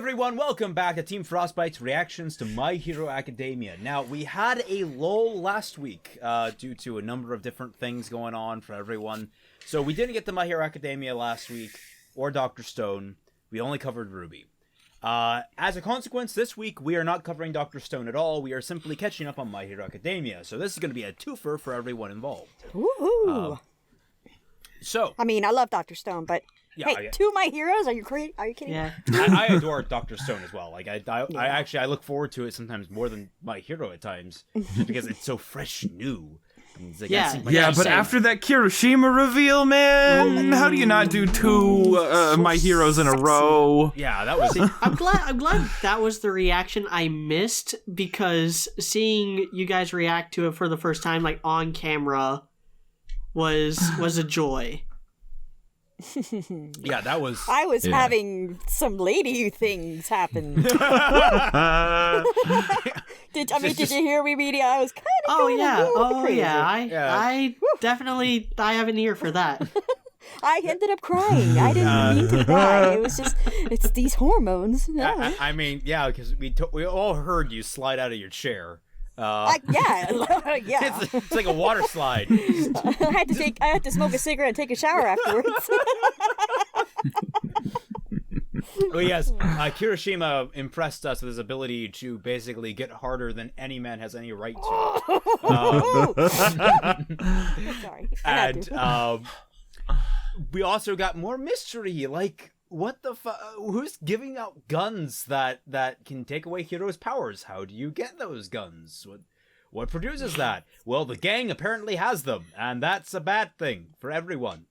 everyone, welcome back to Team Frostbite's reactions to My Hero Academia. Now, we had a lull last week due to a number of different things going on for everyone. So we didn't get to My Hero Academia last week, or Dr. Stone. We only covered RWBY. As a consequence, this week we are not covering Dr. Stone at all. We are simply catching up on My Hero Academia. So this is going to be a twofer for everyone involved. Woohoo! So, I mean, I love Dr. Stone, but yeah, hey, two of my heroes? Are you crazy? Are you kidding? Yeah. I adore Dr. Stone as well. Like I actually look forward to it sometimes more than My Hero at times, just because it's so fresh and new. And like, but after that Kirishima reveal, man, how do you not do two My Heroes in a row? Yeah, that was. I'm glad that was the reaction I missed, because seeing you guys react to it for the first time, like on camera, was a joy. Yeah, that was. I was having some lady things happen. Did you hear me reading? I was kind of. I definitely I have an ear for that. I ended up crying. I didn't mean to cry. It was just, it's these hormones. I mean, yeah, because we all heard you slide out of your chair. Yeah. It's like a water slide. I had to smoke a cigarette and take a shower afterwards. Oh yes, Kirishima impressed us with his ability to basically get harder than any man has any right to. Sorry. And we also got more mystery, like what the who's giving out guns that can take away heroes' powers? How do you get those guns? What produces that? Well, the gang apparently has them, and that's a bad thing for everyone.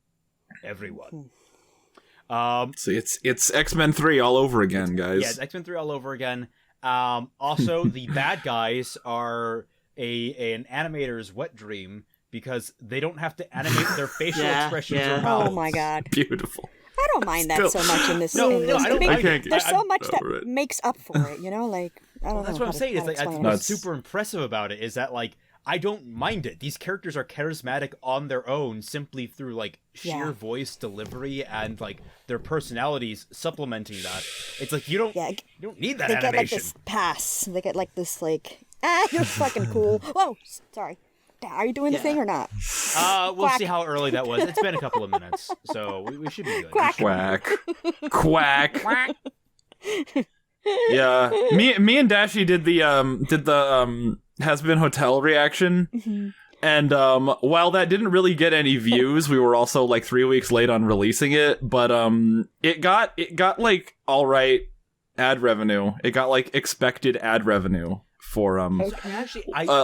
So it's X-Men 3 all over again, guys. Yeah, it's X-Men 3 all over again. Also, the bad guys are an animator's wet dream, because they don't have to animate their facial expressions or mouths. Oh my god. Beautiful. I don't mind that so much in this. There's so much that makes up for it, you know? Like, I don't know. That's what I'm saying. It's like, what's super impressive about it is that, like, I don't mind it. These characters are charismatic on their own simply through, like, sheer voice delivery and, like, their personalities supplementing that. It's like, you don't need that animation. They get, like, this pass. They get, like, this, like, you're fucking cool. Whoa, sorry. Are you doing the thing or not? We'll see how early that was. It's been a couple of minutes, so we should be good. Quack. Quack. Quack. Yeah. Me and Dashie did the Has-Been Hotel reaction. Mm-hmm. And while that didn't really get any views, we were also like 3 weeks late on releasing it, but it got like all right ad revenue. It got like expected ad revenue for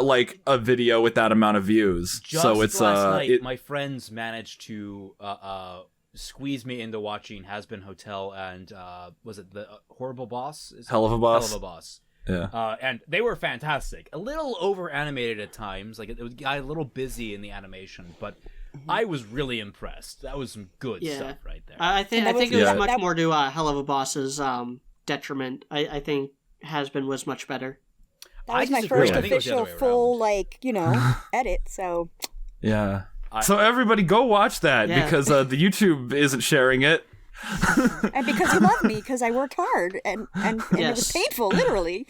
like a video with that amount of views. So it's last night, my friends managed to squeeze me into watching Has-Been Hotel and was it the Horrible Boss? Hell of a Boss. Hell of a Boss. Yeah. And they were fantastic. A little over animated at times, like it got a little busy in the animation, but I was really impressed. That was some good stuff right there. I think it was much more to Hell of a Boss's detriment. I think Has-Been was much better. That was my first official full, like, you know, edit, so... Yeah. So everybody go watch that, because the YouTube isn't sharing it. And because you love me, because I worked hard, and it was painful, literally.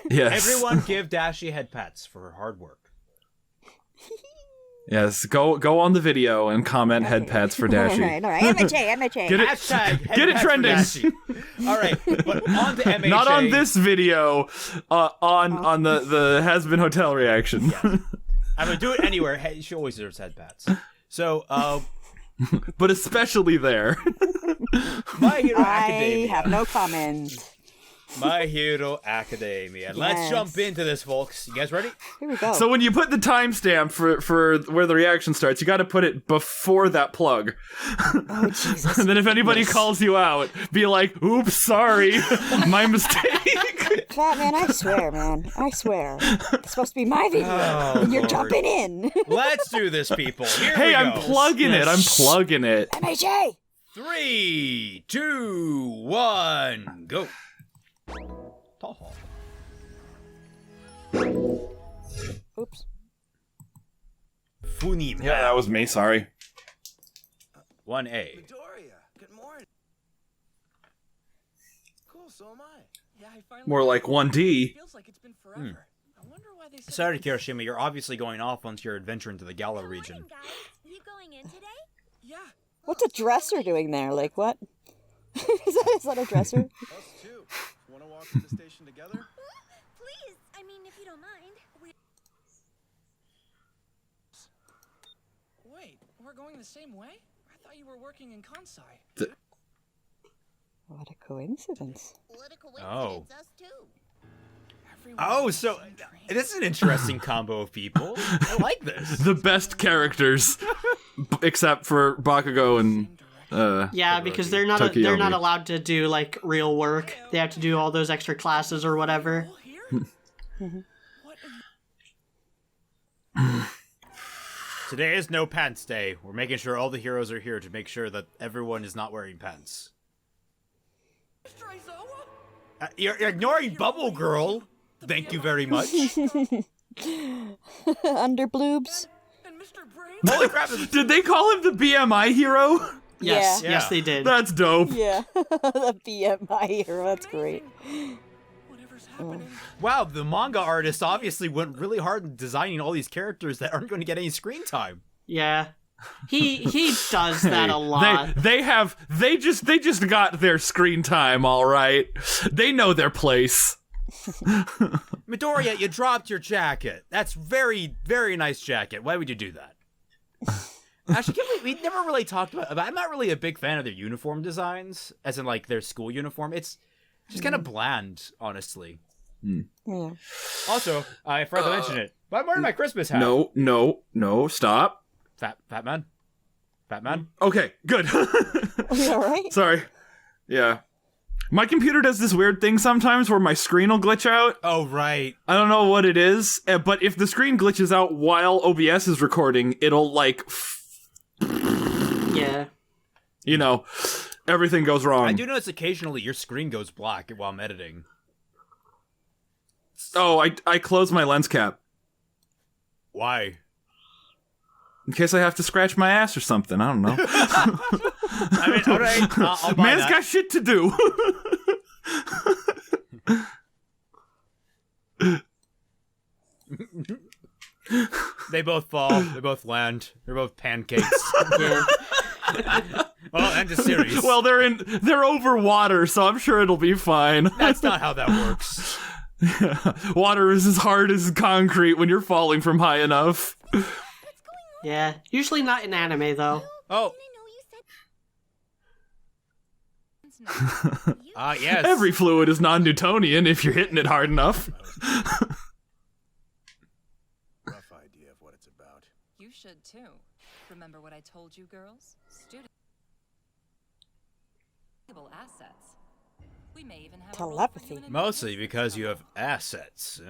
Yes. Everyone give Dashie head pats for her hard work. Yes, go on the video and comment head pats for Dashie. All right. MHA. Get it trending. All right, but on to MHA. Not on this video, on the Has-Been Hotel reaction. Yes. I'm gonna do it anywhere. She always deserves head pats. So, but especially there. My Hero Academia. I have no comment. My Hero Academia. Let's jump into this, folks. You guys ready? Here we go. So when you put the timestamp for where the reaction starts, you got to put it before that plug. Oh, Jesus. And then if anybody calls you out, be like, "Oops, sorry, my mistake." Fatman, I swear, man. I swear. It's supposed to be my video, and you're jumping in. Let's do this, people. Here hey, we go. I'm plugging it. I'm plugging it. MHA! 3, 2, 1, go. Tall. Oops. Funima. Yeah, that was me. Sorry. 1A. Victoria, good morning. Cool. so am I. Yeah, I finally More like 1D. Feels like it's been forever. I wonder why they said Sorry, Kirishima, you're obviously going off onto your adventure into the Gala region. Guys, you going in today? Yeah. What's a dresser doing there? Like, what? is that a dresser? Us too. Want to walk to the station together? Please, I mean, if you don't mind. Wait, we're going the same way? I thought you were working in Kansai. What a coincidence. What a coincidence, Oh. us too. Oh, so this is an interesting combo of people. I like this. The best characters, except for Bakugo and Yeah, because they're not allowed to do like real work. They have to do all those extra classes or whatever. Today is no pants day. We're making sure all the heroes are here to make sure that everyone is not wearing pants. You're ignoring Bubble Girl. Thank you very much. Underbloobs. Holy crap! Did they call him the BMI hero? Yes, Yeah. yes, they did. That's dope. Yeah, the BMI hero. That's great. Wow, the manga artist obviously went really hard in designing all these characters that aren't going to get any screen time. Yeah, he does that a lot. They just got their screen time, all right. They know their place. Midoriya, you dropped your jacket. That's very, very nice jacket. Why would you do that? Actually, we never really talked about. I'm not really a big fan of their uniform designs, as in like their school uniform. It's just kind of bland, honestly. Yeah. Also, I forgot to mention it, but I'm wearing my Christmas hat. No, stop. Fatman. Okay, good. Are you alright? Sorry. Yeah. My computer does this weird thing sometimes where my screen will glitch out. Oh, right. I don't know what it is, but if the screen glitches out while OBS is recording, it'll like... Yeah. You know, everything goes wrong. I do notice occasionally your screen goes black while I'm editing. Oh, I closed my lens cap. Why? In case I have to scratch my ass or something. I don't know. I mean, all right, I'll buy Man's that. got shit to do. They both fall. They both land. They're both pancakes. Yeah. Well, end of series. Well, they're over water, so I'm sure it'll be fine. That's not how that works. Water is as hard as concrete when you're falling from high enough. Yeah. Usually not in anime though. Oh. Yes. Every fluid is non-Newtonian if you're hitting it hard enough. Rough idea of what it's about. You should too. Remember what I told you, girls? Student assets. We may even have Telepathy. A role for you in Mostly a because you have assets.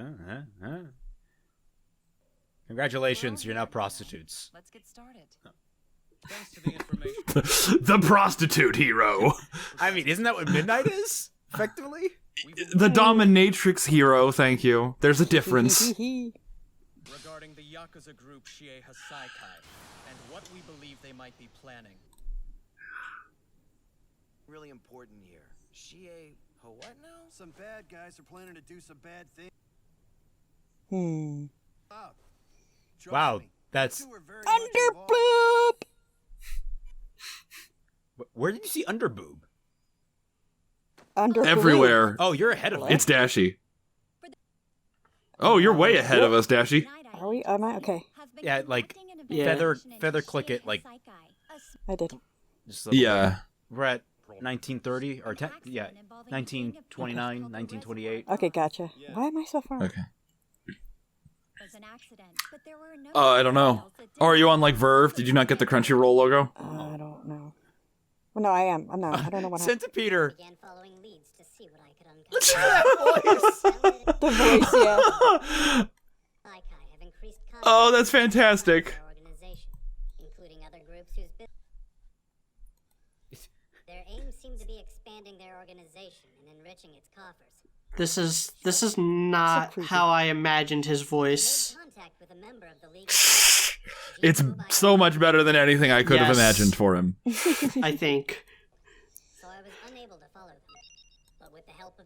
Congratulations, you're now prostitutes. Let's get started. Thanks to the information. The prostitute hero. I mean, isn't that what Midnight is? Effectively? The dominatrix hero, thank you. There's a difference. Regarding the Yakuza group Shie Hasaikai and what we believe they might be planning. Really important here. Shie, what now? Some bad guys are planning to do some bad things. Wow, that's... Underboob! Where did you see Underboob? Underboob. Everywhere. Oh, you're ahead of me. It's Dashie. Oh, you're way ahead of us, Dashie. Are we? Am I? Okay. Yeah, like, Yeah. feather click it, like... I did. Just a little Yeah. bit. We're at 1930, or 1929, 1928. Okay, gotcha. Why am I so far? Okay. But there were no I don't know. Oh, are you on like Verve? Did you not get the Crunchyroll logo? I don't know. Well, no, I am. I'm not. I don't know what happened. Centipeter! began following leads to see what I could uncover. The voice, yeah. Saikai have increased Oh, that's fantastic. their organization, including other groups whose their aim seemed to be expanding their organization and enriching its coffers. This is not how I imagined his voice. Contact with a member of the League. It's so much better than anything I could have Yes. imagined for him. I think. So I was unable to follow them. But with the help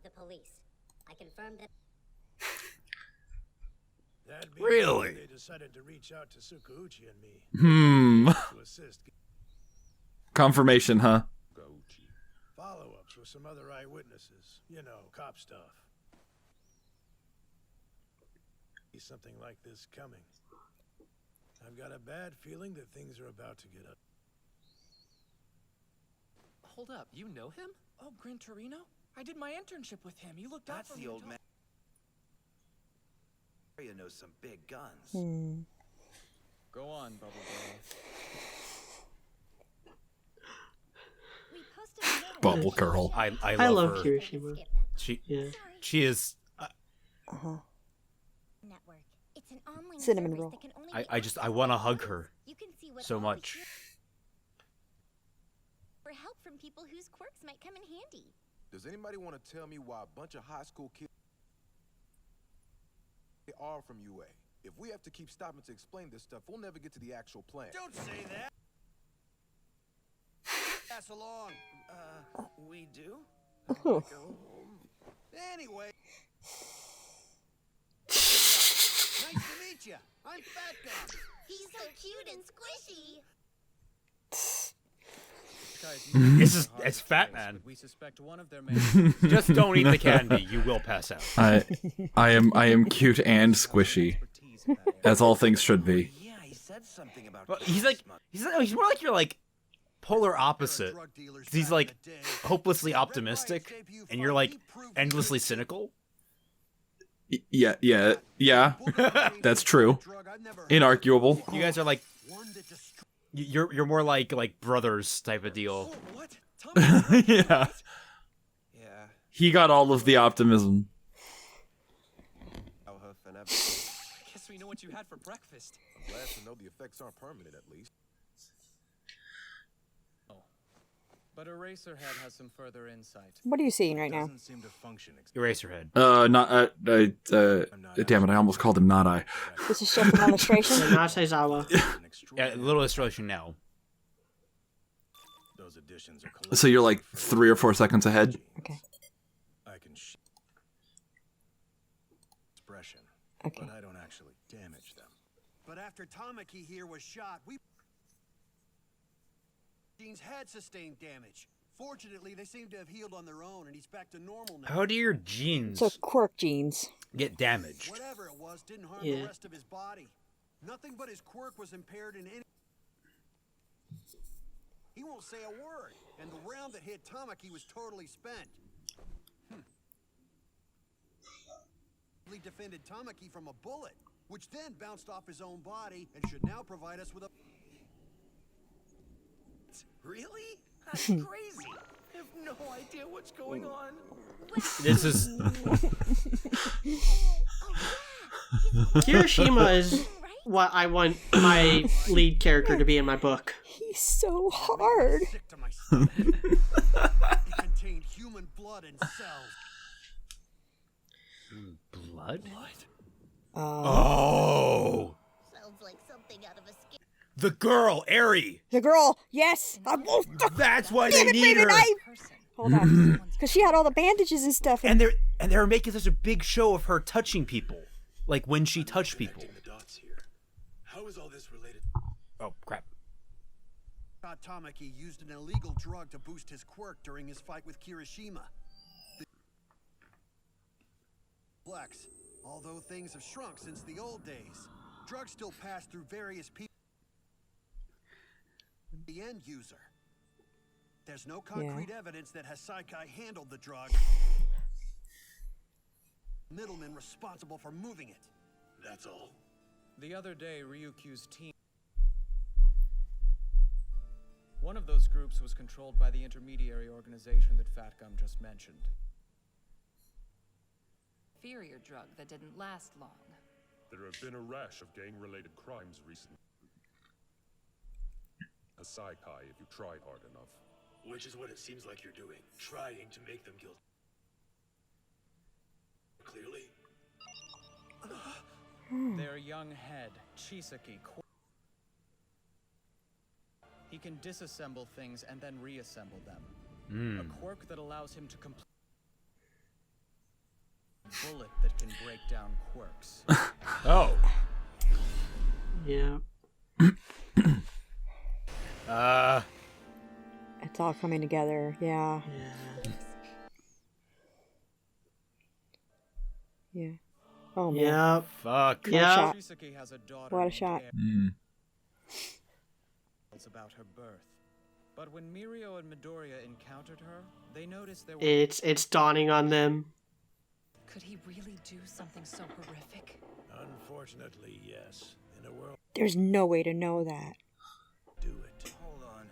Really? They decided to reach out to Tsukauchi and me to assist. Confirmation, huh? Follow-ups with some other eyewitnesses. You know, cop stuff. See something like this coming. I've got a bad feeling that things are about to get up. Hold up, you know him? Oh, Gran Torino? I did my internship with him. You looked out for me. That's the old man. You know some big guns. Go on, Bubble Girl. Bubble Girl. I love her. Kirishima. She is. Cinnamon roll. I want to hug her so much. For help from people whose quirks might come in handy. Does anybody want to tell me why a bunch of high school kids are from UA? If we have to keep stopping to explain this stuff, we'll never get to the actual plan. Don't say that. Pass along. We do? Go home. Anyway. Nice to meet you. I'm Fat Gun. He's so cute and squishy. It's Fatman. We suspect one of their men. Just don't eat the candy. You will pass out. I am cute and squishy, as all things should be. Yeah, he said something about. But he's more like you're like polar opposite. He's like hopelessly optimistic, and you're like endlessly cynical. Yeah. That's true. Inarguable. You guys are like. You're more like brothers type of deal. Yeah. He got all of the optimism. I guess we know what you had for breakfast. I'm glad to know the effects aren't permanent, at least. But Eraserhead has some further insight. What are you seeing right now? Seem to function. Eraserhead. Damn it! I almost called him Not I. This is just an illustration. Nasezawa. Yeah, a little illustration now. Those additions are So you're like 3 or 4 seconds ahead. Okay. I can expression. Okay. But I don't actually damage them. But after Tamaki here was shot, Jeans had sustained damage. Fortunately, they seem to have healed on their own, and he's back to normal now. How do your genes So quirk genes get damaged? Whatever it was didn't harm the rest of his body. Nothing but his quirk was impaired in any. He won't say a word, and the round that hit Tamaki was totally spent. He defended Tamaki from a bullet, which then bounced off his own body and should now provide us with a. Really? That's crazy. I have no idea what's going on. This is. Kirishima is what I want my lead character to be in my book. He's so hard. It contained human blood and cells. Blood? Oh. Sounds like something out of a scare. The girl, Eri. The girl, yes. That's why they need her. Hold on, because she had all the bandages and stuff. And they're making such a big show of her touching people, like when she touched people. How is all this related? Oh crap! Tamaki used an illegal drug to boost his quirk during his fight with Kirishima. Flex. Although things have shrunk since the old days, drugs still pass through various people. The end user. There's no concrete evidence that Hasaikai handled the drug. Middleman responsible for moving it. That's all. The other day, Ryukyu's team. One of those groups was controlled by the intermediary organization that Fatgum just mentioned. Inferior drug that didn't last long. There have been a rash of gang-related crimes recently. Hasaikai, if you tried hard enough. Which is what it seems like you're doing. Trying to make them guilty. Clearly? Their young head, Chisaki. He can disassemble things and then reassemble them. A quirk that allows him to complete. Bullet that can break down quirks. Oh. coming together. Yeah. Yeah. Oh man. Yep. Fuck. Yeah. What a shot. About her birth. But when Mirio and Midoriya encountered her, they noticed there were... It's dawning on them. Could he really do something so horrific? Unfortunately, yes. In a world... There's no way to know that. Do it. Hold on.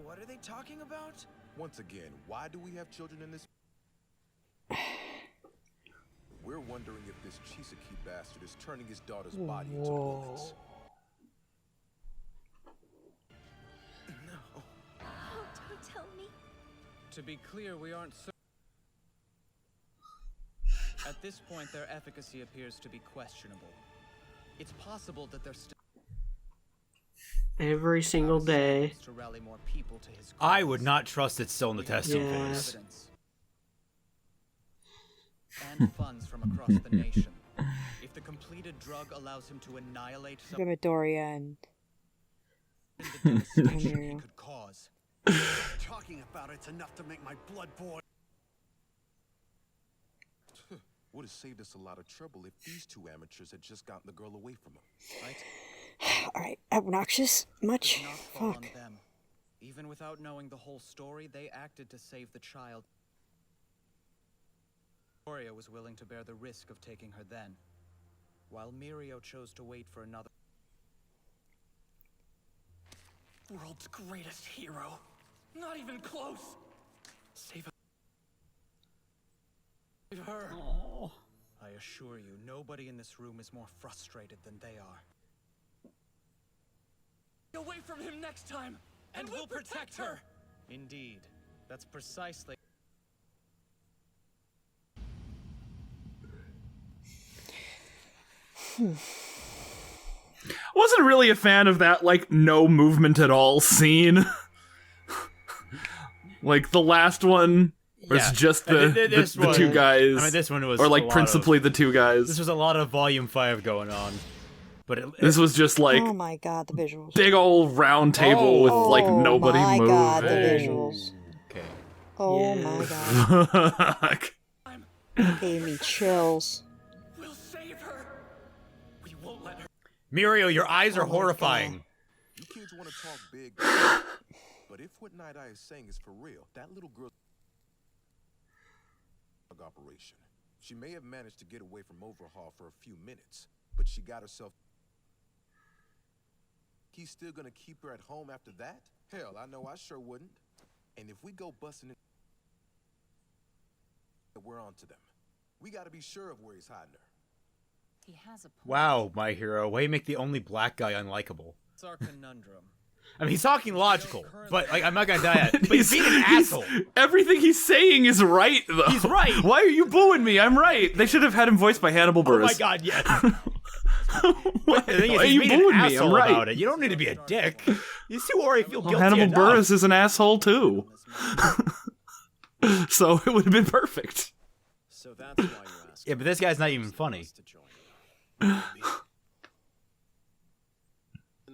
What are they talking about? Once again, why do we have children in this... We're wondering if this Chisaki bastard is turning his daughter's body into bullets. Oh, don't tell me. To be clear, we aren't certain. At this point, their efficacy appears to be questionable. It's possible that they're still... Every single day. ...to rally more people to his... I would not trust it's still in the testing phase. And funds from across the nation. If the completed drug allows him to annihilate some... Midoriya and... he could cause. Talking about it's enough to make my blood boil. Would have saved us a lot of trouble if these two amateurs had just gotten the girl away from him. Right? Alright, obnoxious much? Fall Fuck. on them. Even without knowing the whole story, they acted to save the child. Midoriya was willing to bear the risk of taking her then, while Mirio chose to wait for another. World's greatest hero. Not even close. Save her. Oh. I assure you, nobody in this room is more frustrated than they are. Away from him next time, and we'll protect her. Indeed. That's precisely... Wasn't really a fan of that, like, no movement at all scene. Like, the last one was just the two guys. I mean, this one was... Or, like, principally the two guys. This was a lot of Volume 5 going on. But this was just, like... Oh my god, the visuals. Big old round table with, like, nobody moving. Oh my god, the visuals. Okay. Oh my god. It gave me chills. We'll save her. We won't let her. Mirio, your eyes are horrifying. You kids want to talk big, but if what Night Eye is saying is for real, that little girl operation. She may have managed to get away from Overhaul for a few minutes, but she got herself. He's still gonna keep her at home after that? Hell, I know I sure wouldn't. And if we go busting it, we're on to them. We gotta be sure of where he's hiding her. He has a point. Wow, my hero. Way to make the only black guy unlikable. It's our conundrum. I mean, he's talking logical, but like, I'm not gonna die at it. But he's being an asshole. Everything he's saying is right, though. He's right. Why are you booing me? I'm right. They should have had him voiced by Hannibal Buress. Oh my god, yeah. Why are you booing me? I'm right. About it. You don't need to be a dick. You see where I feel guilty Hannibal enough. Buress is an asshole too. So it would have been perfect. So that's why you're asking. Yeah, but this guy's not even funny. In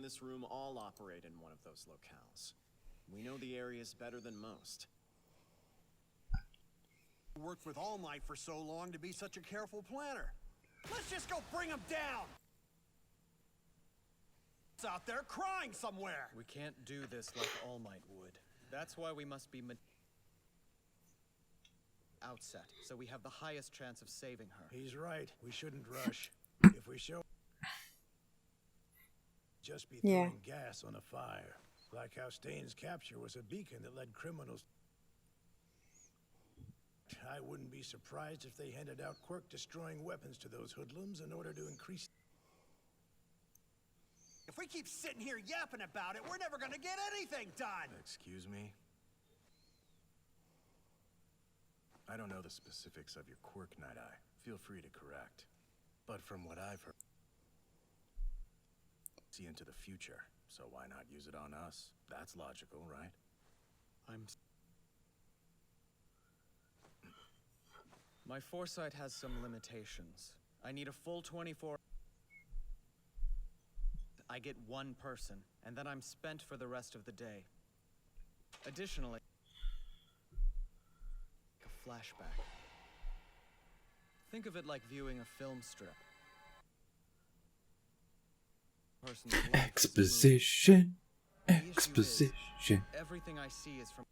this room all operate in one of those locales. We know the areas better than most. Worked with All Might for so long to be such a careful planner. Let's just go bring him down. It's out there crying somewhere. We can't do this like All Might would. That's why we must be outset, so we have the highest chance of saving her. He's right. We shouldn't rush. If we show... just be throwing gas on a fire. Like how Stain's capture was a beacon that led criminals... I wouldn't be surprised if they handed out quirk-destroying weapons to those hoodlums in order to increase... If we keep sitting here yapping about it, we're never gonna get anything done! Excuse me? I don't know the specifics of your quirk, Night Eye. Feel free to correct. But from what I've heard... see into the future, so why not use it on us? That's logical, right? My foresight has some limitations. I need a full 24... I get one person, and then I'm spent for the rest of the day. Additionally, flashback. Think of it like viewing a film strip. Exposition. Exposition. Everything I see is from.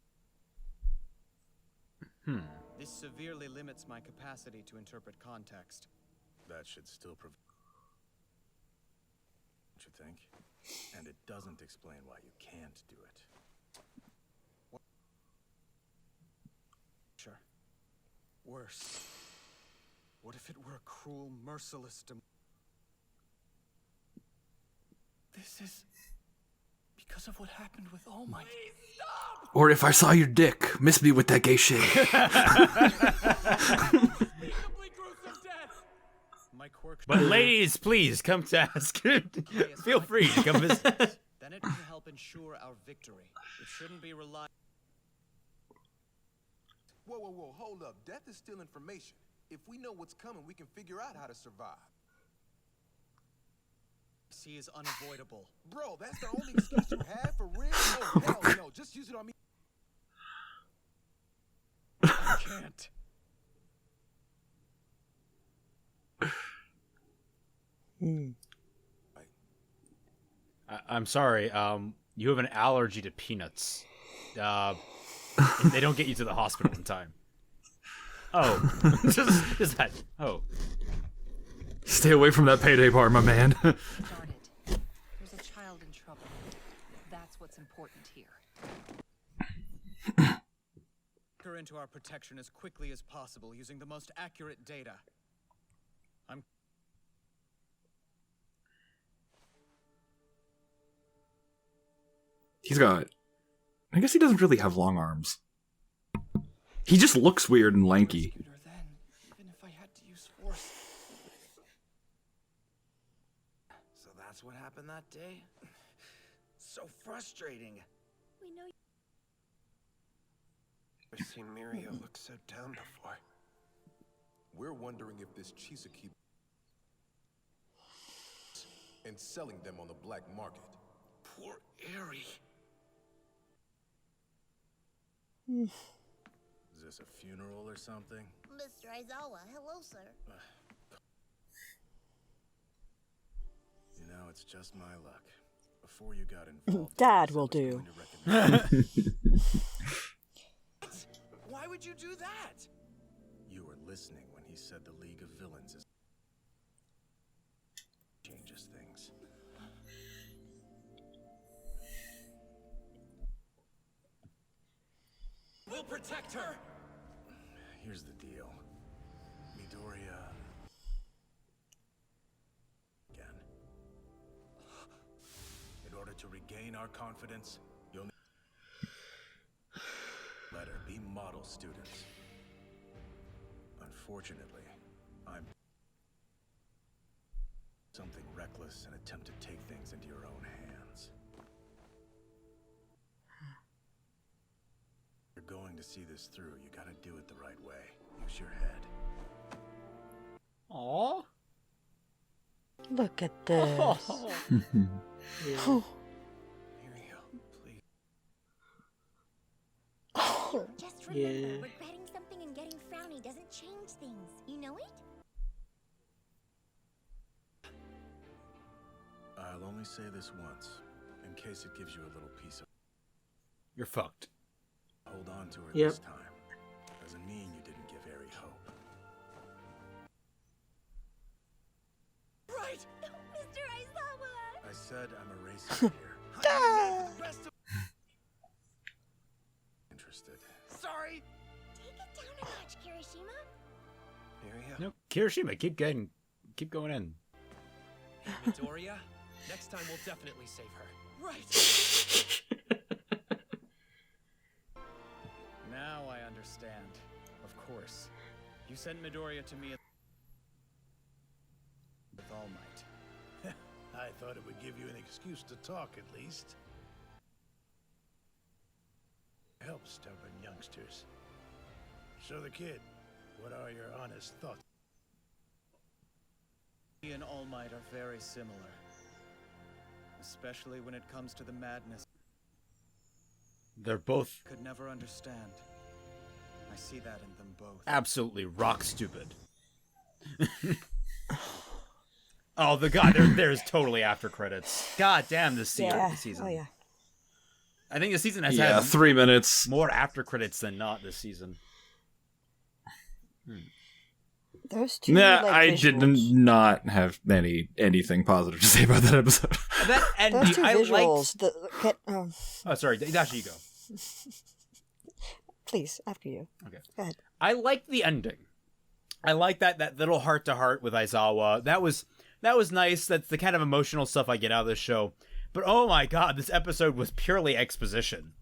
This severely limits my capacity to interpret context. That should still prevent. Don't you think? And it doesn't explain why you can't do it. Sure. Worse. What if it were a cruel, merciless This is because of what happened with All Might. Please stop! Or if I saw your dick, miss me with that gay shit. But ladies, please come to ask. Feel free to come visit. Then it can help ensure our victory. It shouldn't be relied. Whoa, hold up. Death is still information. If we know what's coming, we can figure out how to survive. See is unavoidable. Bro, that's the only excuse you have for real? Oh, hell no. Just use it on me. I can't. I'm sorry. You have an allergy to peanuts. They don't get you to the hospital in time. Oh, just that. Oh. Stay away from that payday bar, my man. Darn it. There's a child in trouble. That's what's important here. Her into our protection as quickly as possible using the most accurate data. He's got... I guess he doesn't really have long arms. He just looks weird and lanky. Even if I had to use force. So that's what happened that day? So frustrating. We know I've seen Mirio look so down before. We're wondering if this Chisaki and selling them on the black market. Poor Eri. Is this a funeral or something? Mr. Aizawa, hello, sir. You know, it's just my luck. Before you got involved, Dad will do. Why would you do that? You were listening when he said the League of Villains is changes things. We'll protect her! Here's the deal. Midoriya... Again. In order to regain our confidence, you'll need... Let her be model students. Unfortunately, I'm... something reckless and attempt to take things into your own hands. If you're going to see this through, you gotta do it the right way. Use your head. Aww. Look at this. Mirio, please. Just remember, regretting something and getting frowny doesn't change things. You know it? I'll only say this once, in case it gives you a little piece of... You're fucked. Hold on to her this time. Doesn't mean you didn't give Eri hope. Right! Mr. Aizawa! I said I'm erasing here. Interested. Sorry! Take it down a notch, Kirishima. Mirio? No, Kirishima, keep going in. Midoriya, next time we'll definitely save her. Right! Now I understand. Of course. You sent Midoriya to me with All Might. I thought it would give you an excuse to talk, at least. Help stubborn youngsters. So the kid, what are your honest thoughts? He and All Might are very similar. Especially when it comes to the madness. They're both... Could never understand. I see that in them both. Absolutely rock stupid. Oh, the guy there's totally after credits. God damn, this season. Oh yeah. I think the season has had 3 minutes more after credits than not this season. Those two. Nah, I did not have anything positive to say about that episode. Those two visuals. Oh, sorry, Dashie, you go. Please, after you. Okay. Go ahead. I like the ending. I like that little heart to heart with Aizawa. That was nice. That's the kind of emotional stuff I get out of this show. But oh my god, this episode was purely exposition.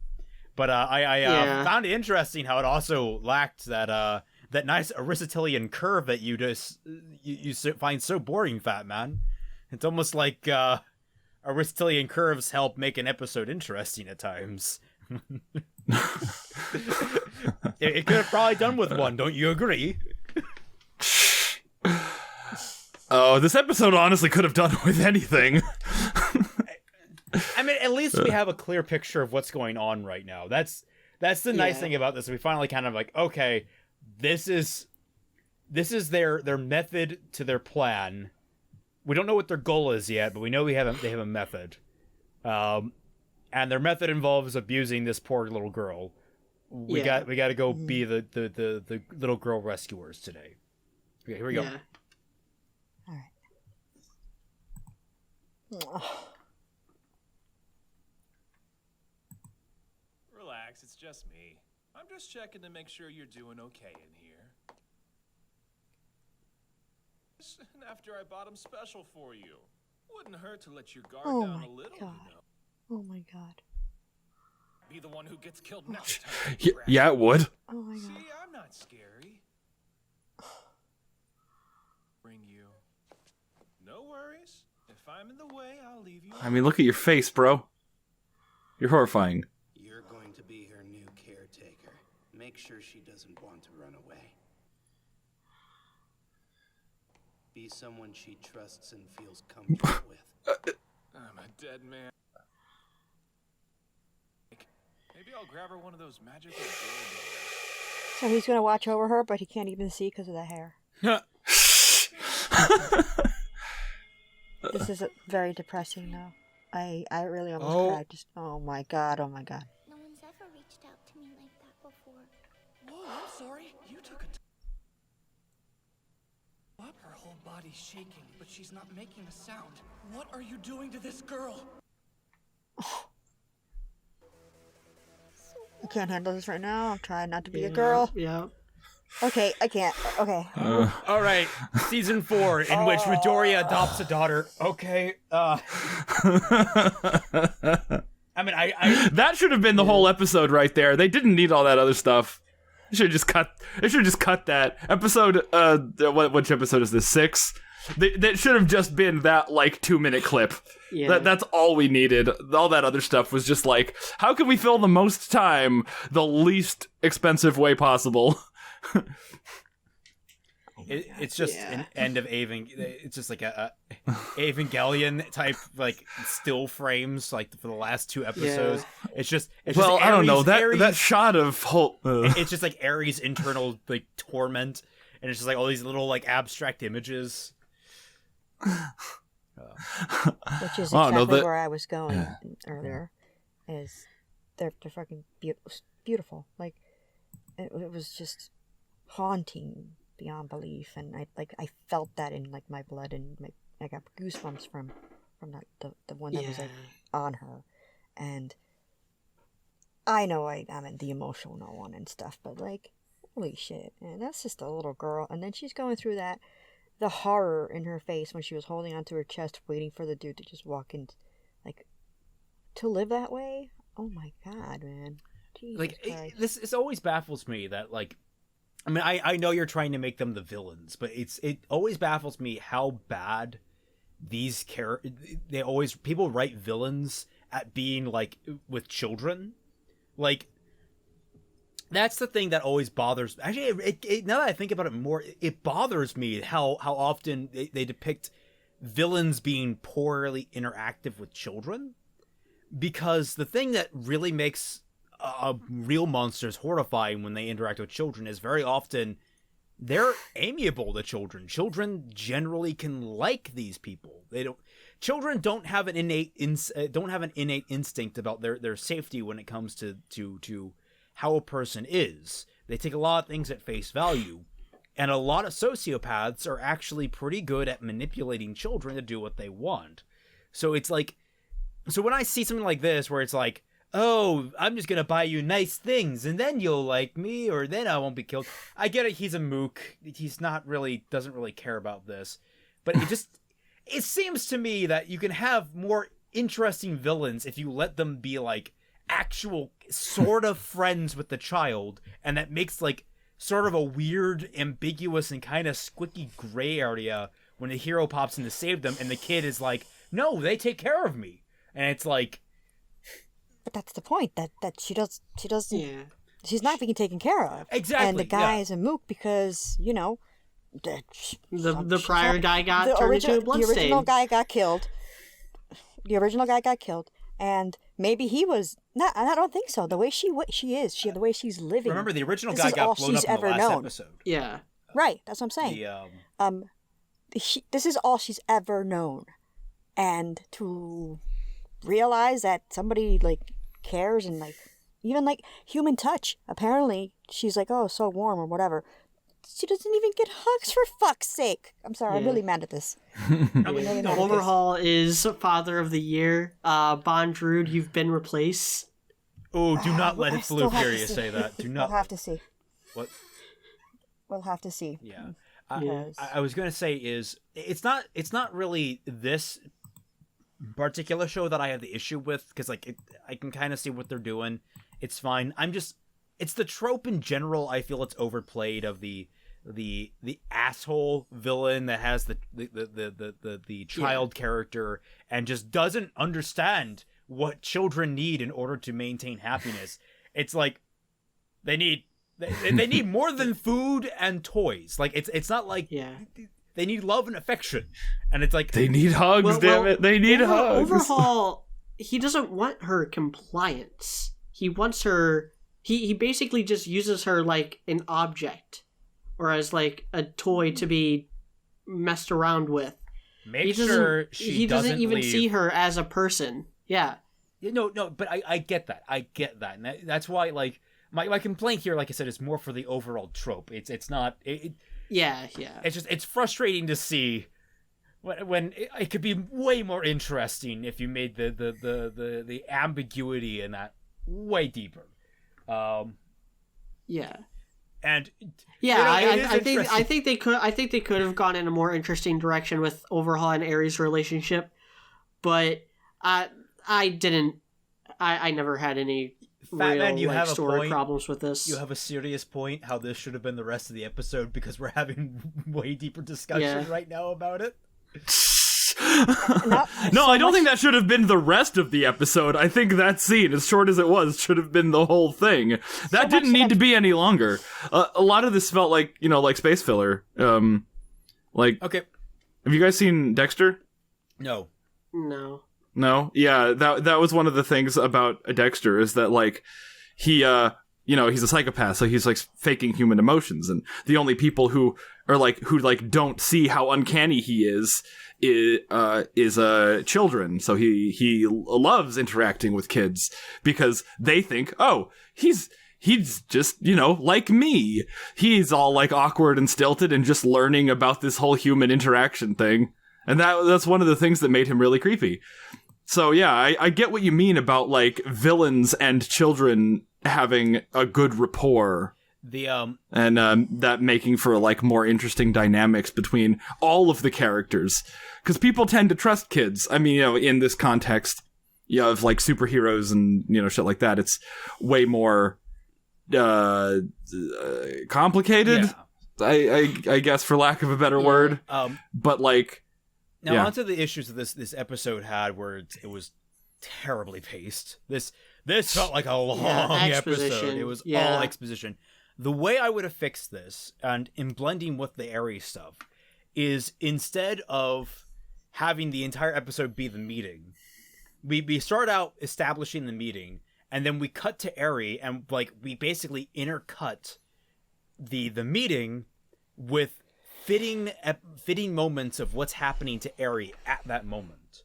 But I found it interesting how it also lacked that nice Aristotelian curve that you find so boring, Fat Man. It's almost like Aristotelian curves help make an episode interesting at times. It could have probably done with one, don't you agree? Oh, this episode honestly could have done with anything. I mean, at least we have a clear picture of what's going on right now. That's the nice thing about this. We finally kind of like, okay, this is their method to their plan. We don't know what their goal is yet, but we know they have a method. And their method involves abusing this poor little girl. We got to go be the little girl rescuers today. Okay, here we go. All right. Relax, it's just me. I'm just checking to make sure you're doing okay in here. After I bought him special for you. Wouldn't hurt to let your guard down a little, you know. Oh my god. Be the one who gets killed next time. Yeah, it would. Oh my god. See, I'm not scary. Bring you. No worries. If I'm in the way, I'll leave you. I mean, look at your face, bro. You're horrifying. You're going to be her new caretaker. Make sure she doesn't want to run away. Be someone she trusts and feels comfortable with. I'm a dead man. Maybe I'll grab her one of those magical dildos. So he's gonna watch over her, but he can't even see because of the hair. This is very depressing now. I really almost cried. Just oh my god. No one's ever reached out to me like that before. Whoa, I'm sorry. You took a her whole body's shaking, but she's not making a sound. What are you doing to this girl? I can't handle this right now. I'm trying not to be a girl. Yeah. Okay, I can't. Okay. All right, season 4 in which Midoriya adopts a daughter. Okay. I mean, I that should have been the whole episode right there. They didn't need all that other stuff. They should have just cut that episode. Which episode is this? 6. That should have just been that 2-minute clip. Yeah. That's all we needed. All that other stuff was just like, how can we fill the most time the least expensive way possible? It's just an end of it's just like a Evangelion type still frames for the last 2 episodes. Yeah. It's just I don't know that shot of whole. It's just like Ares' internal torment, and it's just all these little abstract images. Which is exactly where I was going earlier. Is they're fucking beautiful. It was just haunting beyond belief, and I felt that in my blood, and I got goosebumps from that the one that was on her, and I know I'm the emotional one and stuff, but holy shit, man, that's just a little girl, and then she's going through that. The horror in her face when she was holding onto her chest, waiting for the dude to just walk in, to live that way. Oh my god, man! Jesus Christ. This always baffles me that I mean, I know you're trying to make them the villains, but it always baffles me how bad these people write villains at being with children, That's the thing that always bothers me. Actually, now that I think about it more, it bothers me how often they depict villains being poorly interactive with children. Because the thing that really makes real monsters horrifying when they interact with children is very often they're amiable to children. Children generally can like these people. Children don't have an innate instinct about their safety when it comes to how a person is. They take a lot of things at face value, and a lot of sociopaths are actually pretty good at manipulating children to do what they want. So it's like, so when I see something like this where it's like, oh, I'm just gonna buy you nice things and then you'll like me, or then I won't be killed. I get it, he's a mook. He's not really, doesn't really care about this. But it seems to me that you can have more interesting villains if you let them be like actual sort of friends with the child, and that makes like sort of a weird, ambiguous, and kind of squicky gray area when the hero pops in to save them and the kid is like, no, they take care of me. And it's like, but that's the point, that she doesn't, yeah. She's not being taken care of. Exactly. And the guy is a mook because, you know, the prior guy got turned into a bloodstain. The original guy got killed. And maybe he was not. I don't think so. The way she is, the way she's living. Remember, the original guy got blown up in the last episode. Yeah. Right. That's what I'm saying. This is all she's ever known, and to realize that somebody like cares and like even like human touch. Apparently, she's like, oh, so warm or whatever. She doesn't even get hugs, for fuck's sake. I'm sorry, I'm really mad at this. Overhaul is Father of the Year. Bondrude, you've been replaced. Oh, do not let it Blue Furia say that. Do not. We'll have to see. What? We'll have to see. Yeah. I was going to say is, it's not really this particular show that I have the issue with, because like I can kind of see what they're doing. It's fine. It's the trope in general. I feel it's overplayed of the asshole villain that has the child character and just doesn't understand what children need in order to maintain happiness. It's like they need more than food and toys. Like it's not like they need love and affection, and it's like they need hugs. Damn it, they need hugs. Overhaul, he doesn't want her compliance. He wants her. He basically just uses her like an object or as like a toy to be messed around with. He doesn't even see her as a person. Yeah. No, but I get that. And that's why like my complaint here, like I said, is more for the overall trope. It's not. Yeah. It's frustrating to see when it could be way more interesting if you made the ambiguity in that way deeper. Yeah. And I think they could have gone in a more interesting direction with Overhaul and Ares' relationship, but I never had any Fatman, you have story problems with this. You have a serious point how this should have been the rest of the episode, because we're having way deeper discussion right now about it. No, I don't think that should have been the rest of the episode. I think that scene, as short as it was, should have been the whole thing. That didn't need to be any longer. A lot of this felt like, like space filler. Okay. Have you guys seen Dexter? No. No? Yeah, that was one of the things about Dexter, is that, like, he, he's a psychopath, so he's, like, faking human emotions, and the only people who don't see how uncanny he is children. So he loves interacting with kids because they think, oh, he's just, like me. He's all like awkward and stilted and just learning about this whole human interaction thing. And that's one of the things that made him really creepy. So yeah, I get what you mean about like villains and children having a good rapport. And that making for like more interesting dynamics between all of the characters, because people tend to trust kids. I mean, in this context, of like superheroes and shit like that, it's way more complicated. Yeah. I guess, for lack of a better word. But like, now onto the issues that this episode had, where it was terribly paced. This felt like a long episode. It was all exposition. The way I would have fixed this, and in blending with the Ares stuff, is instead of having the entire episode be the meeting, we start out establishing the meeting, and then we cut to Eri, and like we basically intercut the meeting with fitting moments of what's happening to Eri at that moment.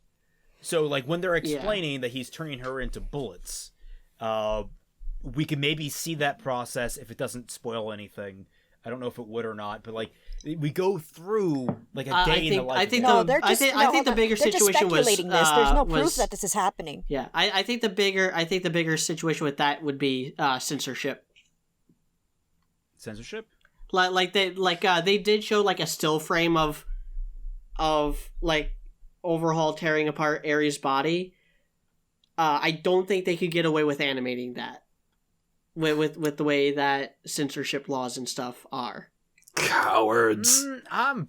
So like when they're explaining that he's turning her into bullets, we can maybe see that process if it doesn't spoil anything. I don't know if it would or not, but like we go through like a day in the life. I think the bigger situation was this. There's no proof that this is happening. Yeah, I think the bigger situation with that would be censorship. Censorship? They did show like a still frame of like Overhaul tearing apart Eri's body. I don't think they could get away with animating that. With the way that censorship laws and stuff are. Cowards. I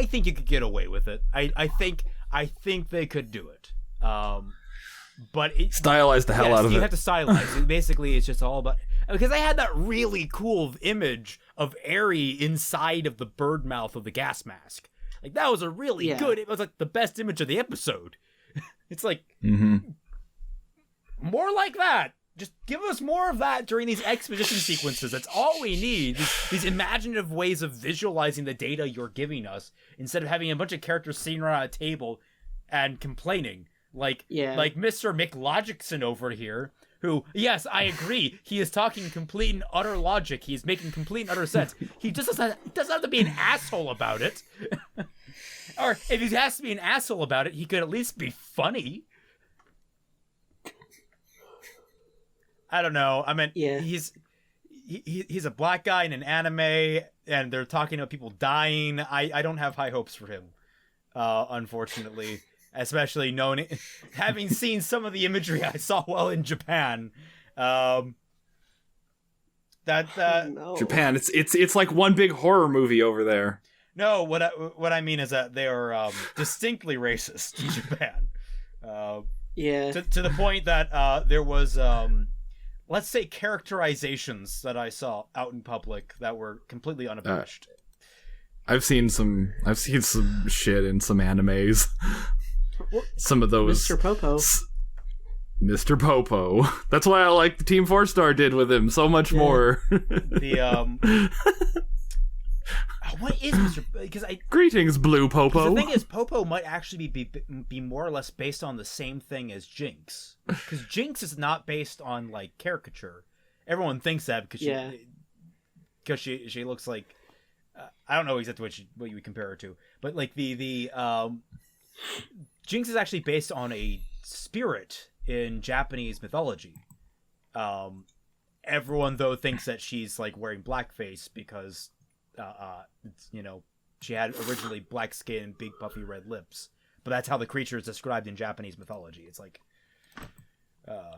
think you could get away with it. I think they could do it. But stylize the hell out of it. You have to stylize. Basically, it's just all about, because I had that really cool image of Eri inside of the bird mouth of the gas mask. Like that was a really good. It was like the best image of the episode. It's like more like that. Just give us more of that during these exposition sequences. That's all we need. These imaginative ways of visualizing the data you're giving us, instead of having a bunch of characters sitting around a table and complaining. Like Mr. McLogicson over here, who, yes, I agree, he is talking complete and utter logic. He is making complete and utter sense. He just doesn't have to be an asshole about it. Or if he has to be an asshole about it, he could at least be funny. I don't know. I mean, he's a black guy in an anime, and they're talking about people dying. I don't have high hopes for him, unfortunately. Especially having seen some of the imagery I saw while in Japan. Japan, it's like one big horror movie over there. No, what I mean is that they are distinctly racist in Japan. To the point that there was let's say characterizations that I saw out in public that were completely unabashed. I've seen some shit in some animes. Some of those Mr. Popo. That's why I like the Team 4-Star did with him so much more. What is Mr. Because Greetings, Blue Popo. The thing is, Popo might actually be more or less based on the same thing as Jinx, because Jinx is not based on like caricature. Everyone thinks that because she looks like I don't know exactly what you would compare her to, but like the Jinx is actually based on a spirit in Japanese mythology. Everyone though thinks that she's like wearing blackface because she had originally black skin and big puffy red lips, but that's how the creature is described in Japanese mythology. It's like I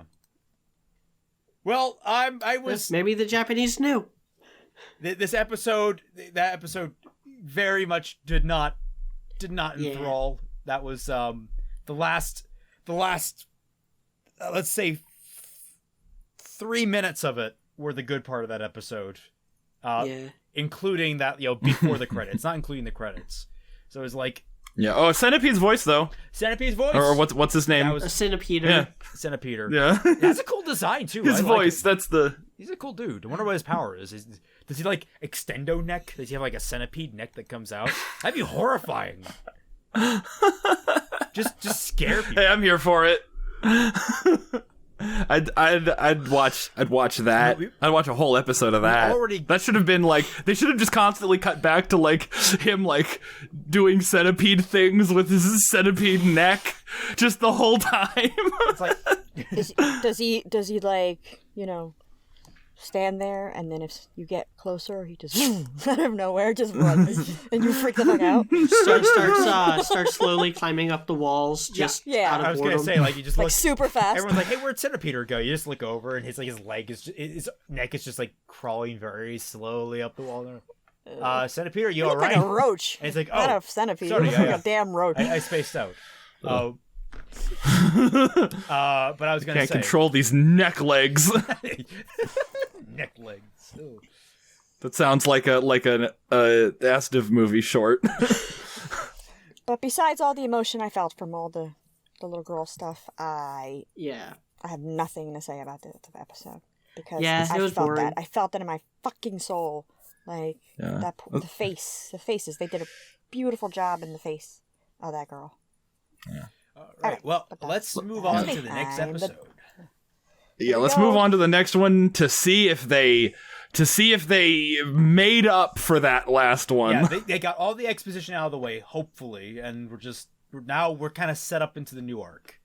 was maybe the Japanese knew. That episode very much did not enthrall. That was the last let's say 3 minutes of it were the good part of that episode. Including that, before the credits, not including the credits. So it was like, Centipede's voice though. Centipede voice, or what's his name? A Centipede. Centipede. Yeah, that's a cool design too. His voice. Like he's a cool dude. I wonder what his power is. Does he like extendo neck? Does he have like a centipede neck that comes out? That'd be horrifying. just scare people. Hey, I'm here for it. I'd watch that. I'd watch a whole episode of that. That should have been like, they should have just constantly cut back to like him like doing centipede things with his centipede neck just the whole time. It's like, does he like stand there, and then if you get closer, he just out of nowhere just runs, and you freak the fuck out. Starts slowly climbing up the walls. Just out of I was boredom. gonna say, like, you just like look super fast. Everyone's like, "Hey, where'd Centipede go?" You just look over, and his leg is his neck is just like crawling very slowly up the wall. Centipede, you all right? Like a roach. And it's like, not a centipede. Sorry, like a damn roach. I spaced out. But I was gonna can't say, control these neck legs. Neck legs. Ooh. That sounds like an Astiv movie short. But besides all the emotion I felt from all the little girl stuff, I I have nothing to say about this episode because it was felt boring. that. I felt that in my fucking soul. Like the faces. They did a beautiful job in the face of that girl. Yeah. All right. Well, let's move on to the next episode. Yeah, let's move on to the next one to see if they made up for that last one. Yeah, they got all the exposition out of the way, hopefully, and we're kind of set up into the new arc.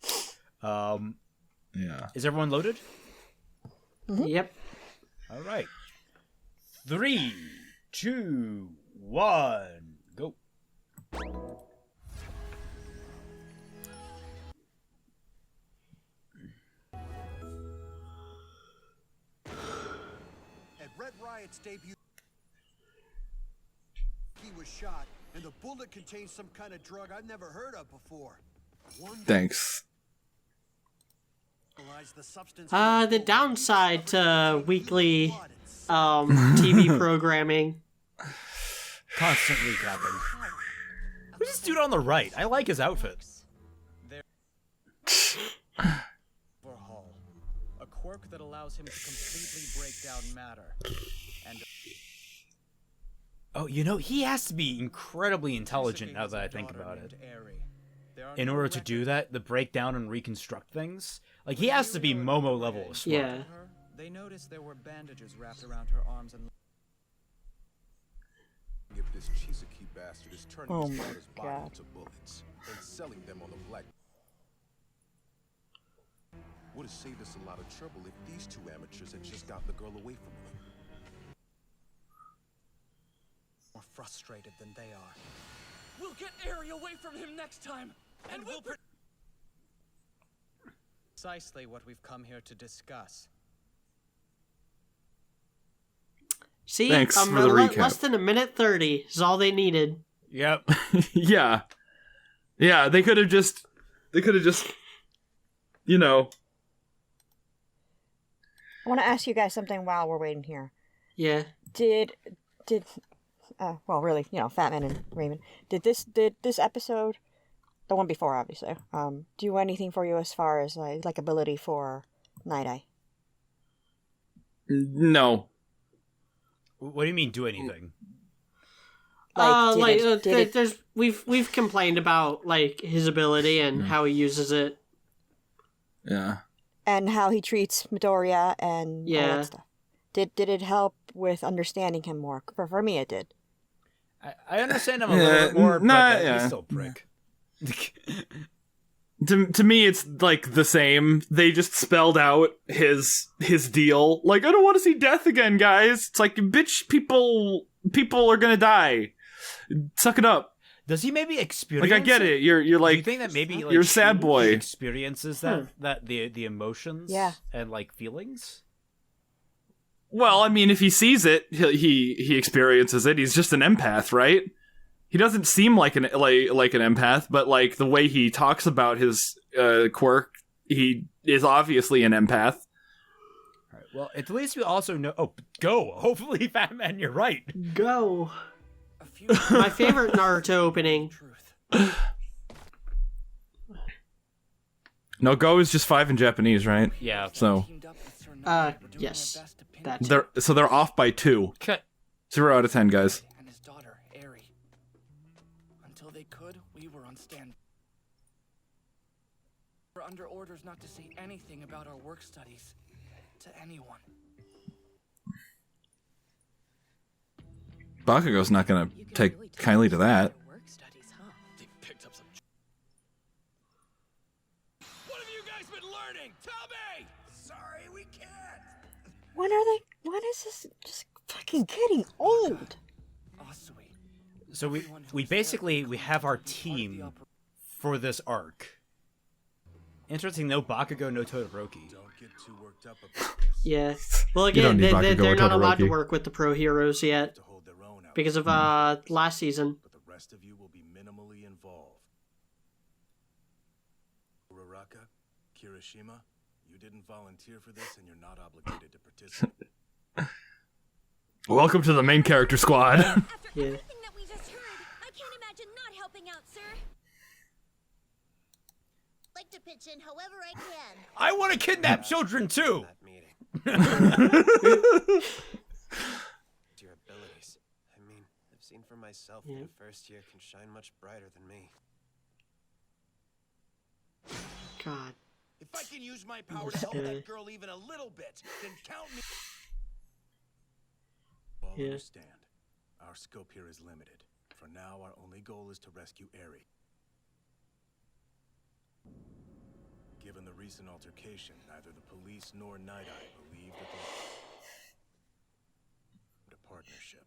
Yeah. Is everyone loaded? Mm-hmm. Yep. All right. 3, 2, 1, go. At Red Riot's debut, he was shot, and the bullet contained some kind of drug I've never heard of before. Thanks. The downside to weekly TV programming. Constantly clapping. Who's this dude on the right? I like his outfit. Overhaul, a quirk that allows him to completely break down matter. And oh, you know, he has to be incredibly intelligent now that I think about it. In order to do that, the break down and reconstruct things, like he has to be Momo level of smart. Yeah. They noticed there were bandages wrapped around her arms and. If this Chisaki bastard is turning his daughter's body into bullets and selling them on the black. Would have saved us a lot of trouble if these two amateurs had just gotten the girl away from him. More frustrated than they are. We'll get Eri away from him next time, and we'll precisely what we've come here to discuss. See, thanks for the recap. Less than a minute 30 is all they needed. Yep. Yeah. They could have just, you know. I want to ask you guys something while we're waiting here. Yeah. Well, really, you know, Fatman and Raymond, did this episode, the one before, obviously, do anything for you as far as like ability for Night Eye? No. What do you mean, do anything? We've complained about like his ability and how he uses it. Yeah. And how he treats Midoriya and all that stuff. Did it help with understanding him more? For me, it did. I understand him a little bit more, but he's still a prick. To me, it's like the same. They just spelled out his deal. Like, I don't want to see death again, guys. It's like, bitch, people are gonna die. Suck it up. Does he maybe experience? Like, I get it. You're like, do you think that maybe like, you're a sad boy. Experiences that the emotions, and like feelings. Well, I mean, if he sees it, he experiences it. He's just an empath, right? He doesn't seem like an empath, but like the way he talks about his quirk, he is obviously an empath. All right. Well, at least we also know. Oh, go! Hopefully, Fatman, you're right. Go. My favorite Naruto opening. No, go is just 5 in Japanese, right? Yeah. So. Yes. They're off by 2. Okay. 0 out of 10, guys. And his daughter, Eri. Until they could, we were on stand. We're under orders not to say anything about our work studies to anyone. Bakugo's not gonna take kindly to that. Work studies, huh? They picked up some. What have you guys been learning? Tell me. Sorry, we can't. When is this just fucking getting old? So we basically have our team for this arc. Interesting, no Bakugo, no Todoroki. Don't get too worked up about this. Yeah. Well, again, they're not allowed to work with the pro heroes yet because of last season. But the rest of you will be minimally involved. Uraraka, Kirishima, you didn't volunteer for this, and you're not obligated to participate. Welcome to the main character squad. After everything that we just heard, I can't imagine not helping out, sir. Like, to pitch in however I can. I want to kidnap children too. Your abilities. I mean, I've seen for myself that a first year can shine much brighter than me. God. If I can use my power to help that girl even a little bit, then count me. All understand. Our scope here is limited. For now, our only goal is to rescue Eri. Given the recent altercation, neither the police nor Night Eye believe that they're a partnership.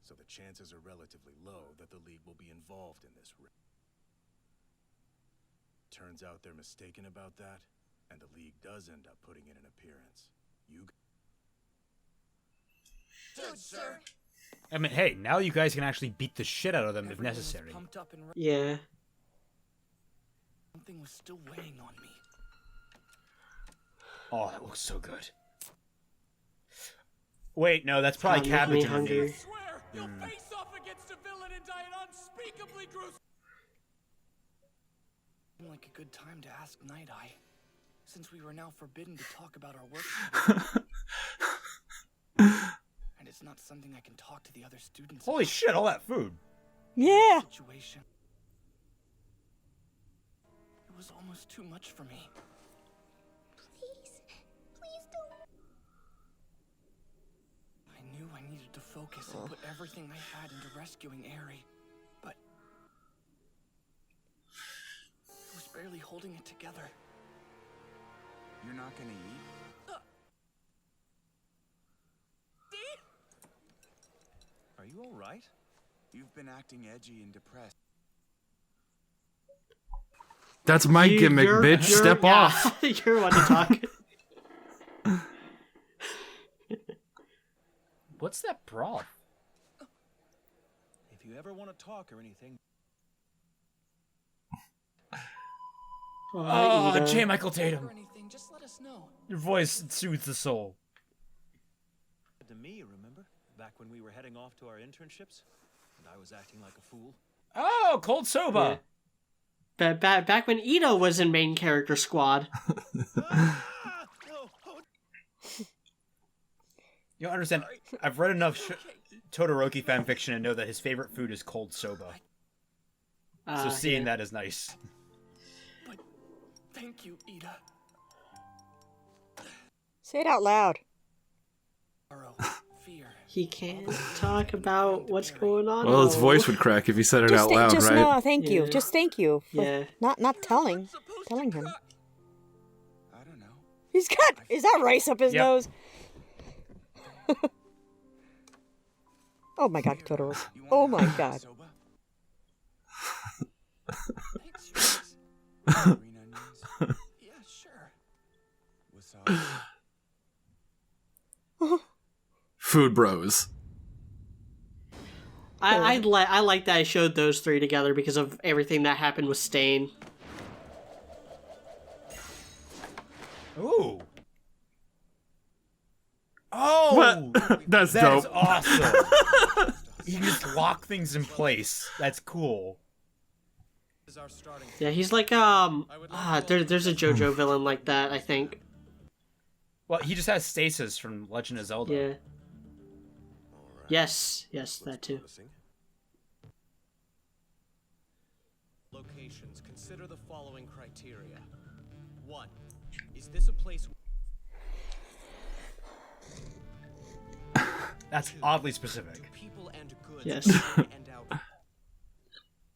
So the chances are relatively low that the League will be involved in this raid. Turns out they're mistaken about that, and the League does end up putting in an appearance. Good, sir. I mean, hey, now you guys can actually beat the shit out of them if necessary. Yeah. Something was still weighing on me. Oh, that looks so good. Wait, no, that's probably cabbage underneath. I swear, you'll face off against a villain and die an unspeakably gruesome. Seemed like a good time to ask Night Eye, since we were now forbidden to talk about our work. And it's not something I can talk to the other students Holy about. shit, all that food. Yeah. Situation. It was almost too much for me. Please don't. I knew I needed to focus and put everything I had into rescuing Eri, but I was barely holding it together. You're not gonna eat? Are you all right? You've been acting edgy and depressed. That's my gimmick, bitch. Step off. You're one to talk. What's that broth? If you ever want to talk or anything. Oh, J. Michael Tatum. Or anything, just let us know. Your voice soothes the soul. To me, remember? Back when we were heading off to our internships, and I was acting like a fool. Oh, cold soba. Yeah. Back when Ito was in main character squad. You don't understand. I've read enough Todoroki fanfiction and know that his favorite food is cold soba. So seeing that is nice. But thank you, Ida. Say it out loud. Fear. He can't talk about what's going on. Well, his voice would crack if he said it out loud, just right? No, thank you. Just thank you. Yeah. Not telling him. I don't know. He's got. Is that rice up his nose? Oh my God, Totoro. Oh my God. Yeah, sure. Food bros. I like that I showed those three together because of everything that happened with Stain. Ooh. Oh, what? That's dope. That is awesome. You just lock things in place. That's cool. Yeah, he's like there's a JoJo villain like that, I think. Well, he just has stasis from Legend of Zelda. Yeah. Yes, that too. Locations. Consider the following criteria. 1. Is this a place? That's oddly specific. People and goods Yes. in and out.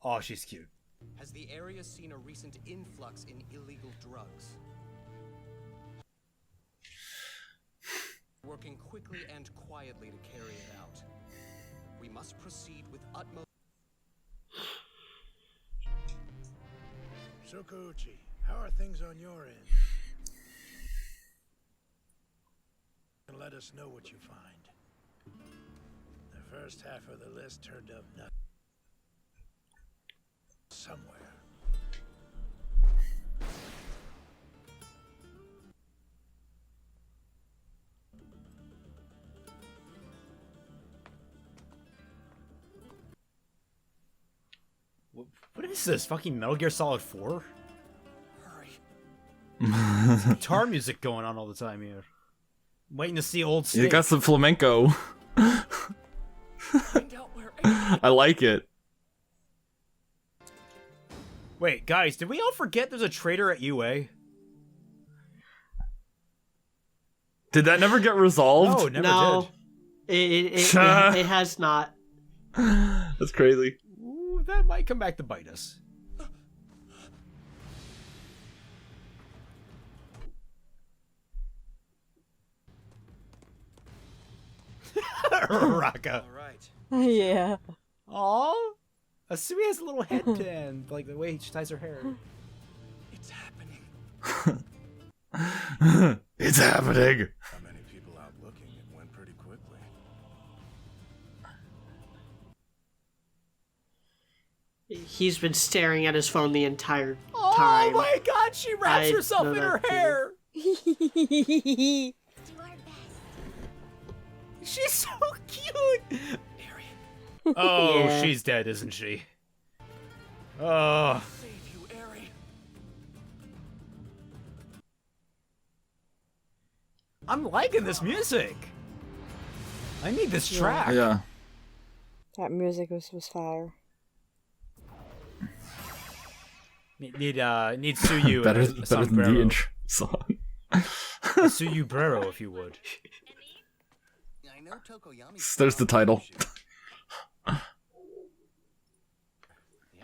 Oh, she's cute. Has the area seen a recent influx in illegal drugs? Working quickly and quietly to carry it out. We must proceed with utmost. Shokouchi, how are things on your end? And let us know what you find. The first half of the list turned up nothing. Somewhere. What is this? Fucking Metal Gear Solid 4? Hurry. Guitar music going on all the time here. Waiting to see old Snake. You got some flamenco. I like it. Wait, guys, did we all forget there's a traitor at UA? Did that never get resolved? No, it never did. It has not. That's crazy. Ooh, that might come back to bite us. Raka. All right. Yeah. Aw. Asumi has a little headband, like the way she ties her hair. It's happening. It's happening. How many people out looking? It went pretty quickly. He's been staring at his phone the entire time. Oh my god, she wraps herself in her hair! She's so cute! Oh, Yeah. she's dead, isn't she? Oh. I'm liking this music. I need this track. Yeah. That music was fire. Need Tsuyu better and a than the sombrero. intro song. Tsuyubrero, if you would. I know Tokoyami's There's the title. Yeah,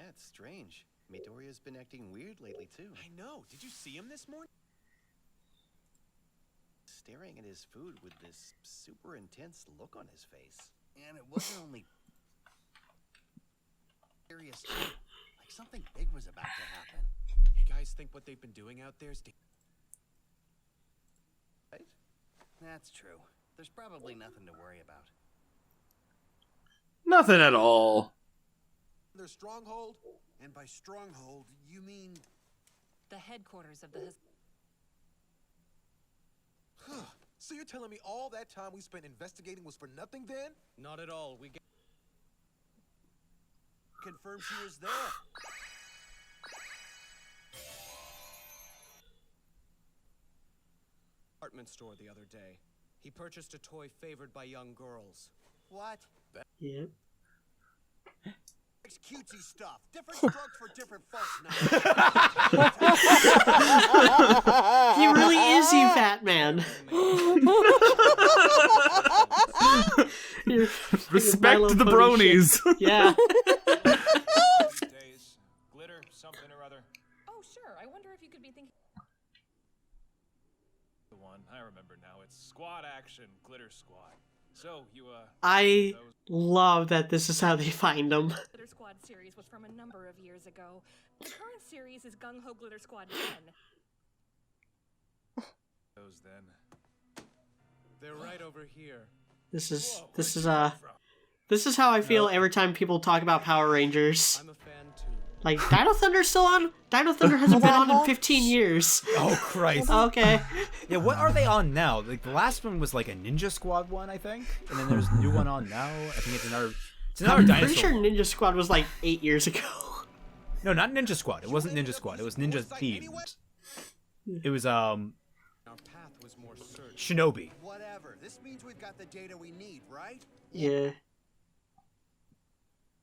it's strange. Midoriya's been acting weird lately, too. I know. Did you see him this morning? Staring at his food with this super intense look on his face. And it wasn't only serious. Like something big was about to happen. You guys think what they've been doing out there is Right? That's true. There's probably nothing to worry about. Nothing at all. Their stronghold? And by stronghold, you mean... The headquarters of the... So you're telling me all that time we spent investigating was for nothing then? Not at all. We confirmed she was there. Department store the other day. He purchased a toy favored by young girls. What? Yep. It's cutesy stuff. Different drugs for different folks now. He really is you, Fat Man. Respect the bronies. Yeah. Days. Glitter, something or other. Oh, sure. I wonder if you could be thinking... The one, I remember now. It's Squad Action, Glitter Squad. So, you, I love that this is how they find them. Glitter Squad series was from a number of years ago. The current series is Gung Ho Glitter Squad 10. Those then. They're right over here. This is how I feel every time people talk about Power Rangers. I'm a fan too. Like, Dino Thunder's still on? Dino Thunder hasn't been on in 15 years. Oh, Christ. Okay. Yeah, what are they on now? Like, the last one was like a Ninja Squad one, I think. And then there's a new one on now. I think it's another I'm dinosaur pretty sure one. Ninja Squad was like 8 years ago. No, not Ninja Squad. It wasn't Ninja Squad. It was Ninja themed. It was, Our path was more search. Shinobi. Whatever. This means we've got the data we need, right? Yeah.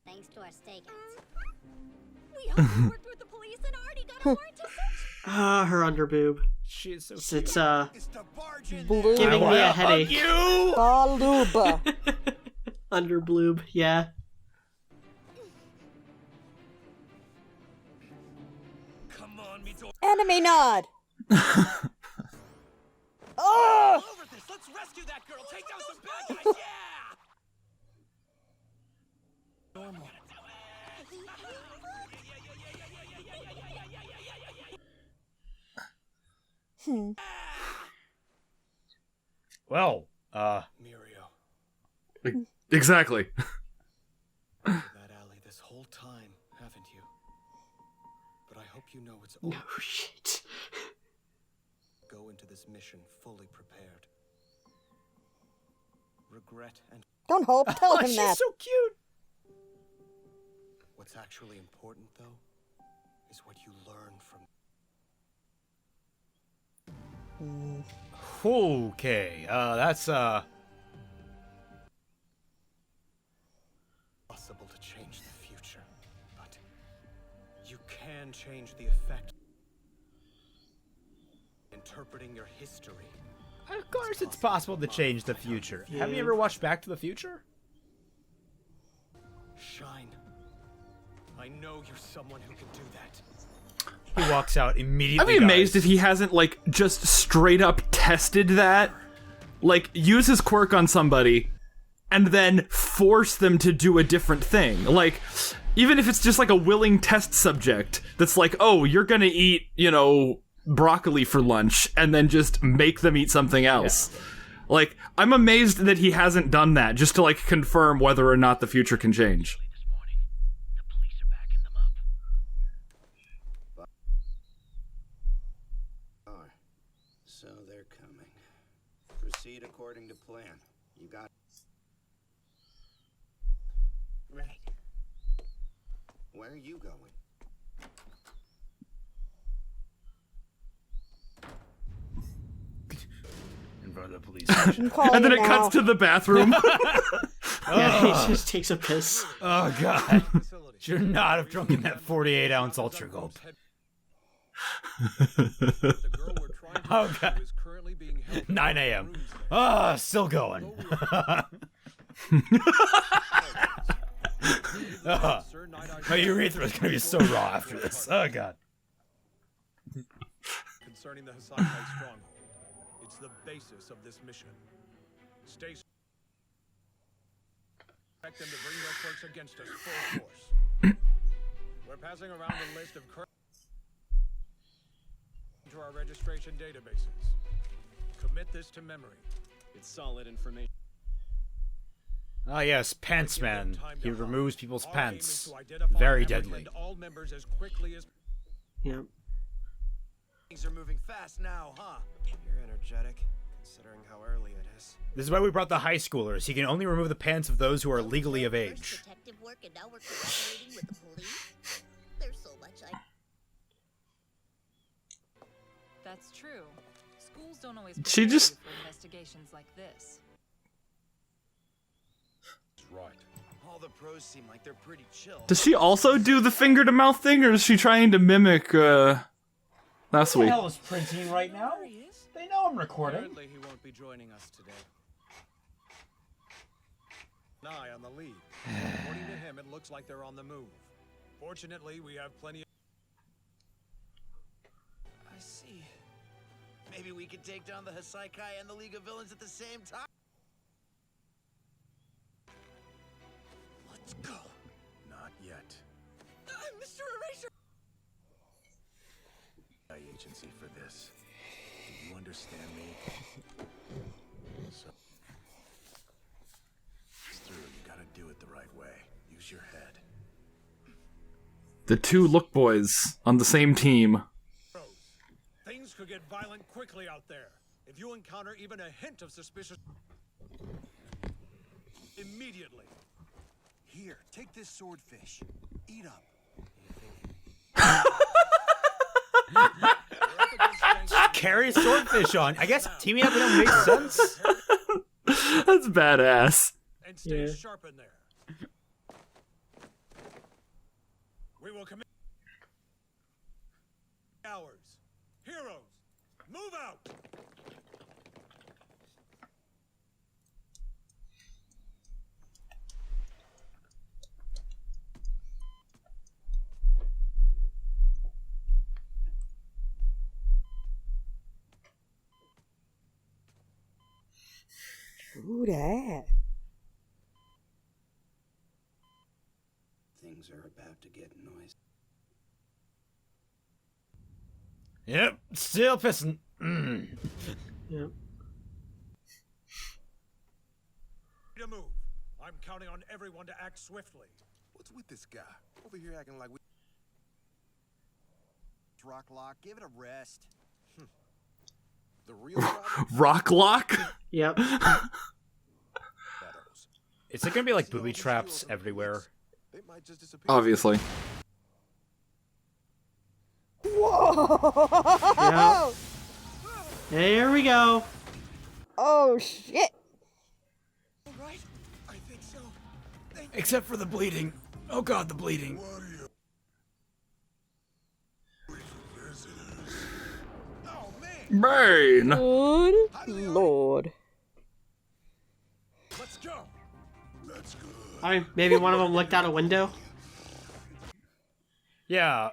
Thanks to our stakeouts. We already worked with the police and already got a warrant to search. Ah, her underboob. She is so It's Blue. giving me a headache. Baluba. Underbloob, yeah. Come on, Midoriya. Enemy nod. All over this. Let's rescue that girl. Take down some bad guys. Yeah. Normal. Well, Mirio. Exactly. That alley this whole time, haven't you? But I hope you know it's over. No shit. Go into this mission fully prepared. Regret and Don't hope. Tell him she's that. so cute. what's actually important, though, is what you learn from. Okay, that's Possible to change the future, but you can change the effect. Interpreting your history. Of course it's possible to change the future. Have you ever watched Back to the Future? Shine. I know you're someone who can do that. He walks out immediately. I'd be amazed if he hasn't, like, just straight up tested that. Like, use his quirk on somebody, and then force them to do a different thing. Like, even if it's just, like, a willing test subject that's like, oh, you're gonna eat, you know, broccoli for lunch, and then just make them eat something else. Yeah. Like, I'm amazed that he hasn't done that, just to, like, confirm whether or not the future can change. So they're coming. Proceed according to plan. You got... Right. Where are you going? In front of the police station. And then it cuts to the bathroom. Yeah, he just takes a piss. Oh, God. Should not have drunk in that 48-ounce Ultra Gulp. Oh, God. 9 a.m. Ah, still going. My urethra is going to be so raw after this. Oh, God. Concerning the Hassan stronghold, it's the basis of this mission. Stay. Expect them to bring their clerks against us full force. We're passing around a list of current to our registration databases. Commit this to memory. It's solid information. Ah, yes, Pants Man. He removes people's pants. Very deadly. All members as quickly as... Yep. Things are moving fast now, huh? You're energetic, considering how early it is. This is why we brought the high schoolers. He can only remove the pants of those who are legally of age. Detective work, and now we're cooperating with the police. There's so much That's true. Schools don't always She just... for investigations like this. Right. All the pros seem like they're pretty chill. Does she also do the finger to mouth thing, or is she trying to mimic last What the week? hell is printing right now? They know I'm recording. Apparently he won't be joining us today. An eye on the lead. According to him, it looks like they're on the move. Fortunately, we have plenty of... I see. Maybe we could take down the Hasaikai and the League of Villains at the same time. Let's go. Not yet. Mr. Eraser! Agency for this. Do you understand me? So, it's through. You gotta do it the right way. Use your head. The two Look Boys on the same team. Things could get violent quickly out there. If you encounter even a hint of suspicious... Immediately. Here, take this swordfish. Eat up. Carry a swordfish on. I guess teaming up with him makes sense. That's badass. And stay sharp in there. We will commit hours. Heroes, move out. Who that? Things are about to get noisy. Yep, still pissing. Yep. To move. I'm counting on everyone to act swiftly. What's with this guy? Over here acting like we... Rocklock, give it a rest. The real problem? Rocklock? Yep. Is it gonna be like booby traps everywhere? They might just disappear. Obviously. Whoa! Yeah. Here we go. Oh shit! Right? I think so. Except for the bleeding. Oh god, the bleeding. Brain. Good lord. Let's go. That's good. I mean, maybe one of them looked out a window. Yeah.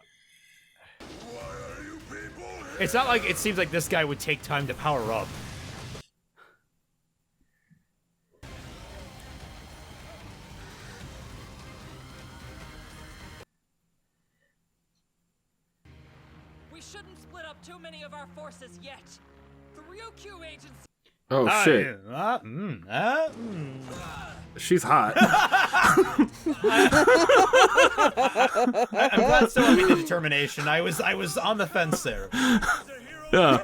It's not like it seems like this guy would take time to power up. We shouldn't split up too many of our forces yet. The Ryukyu agency. Oh shit. She's hot. I'm glad someone made the determination. I was on the fence there. Yeah.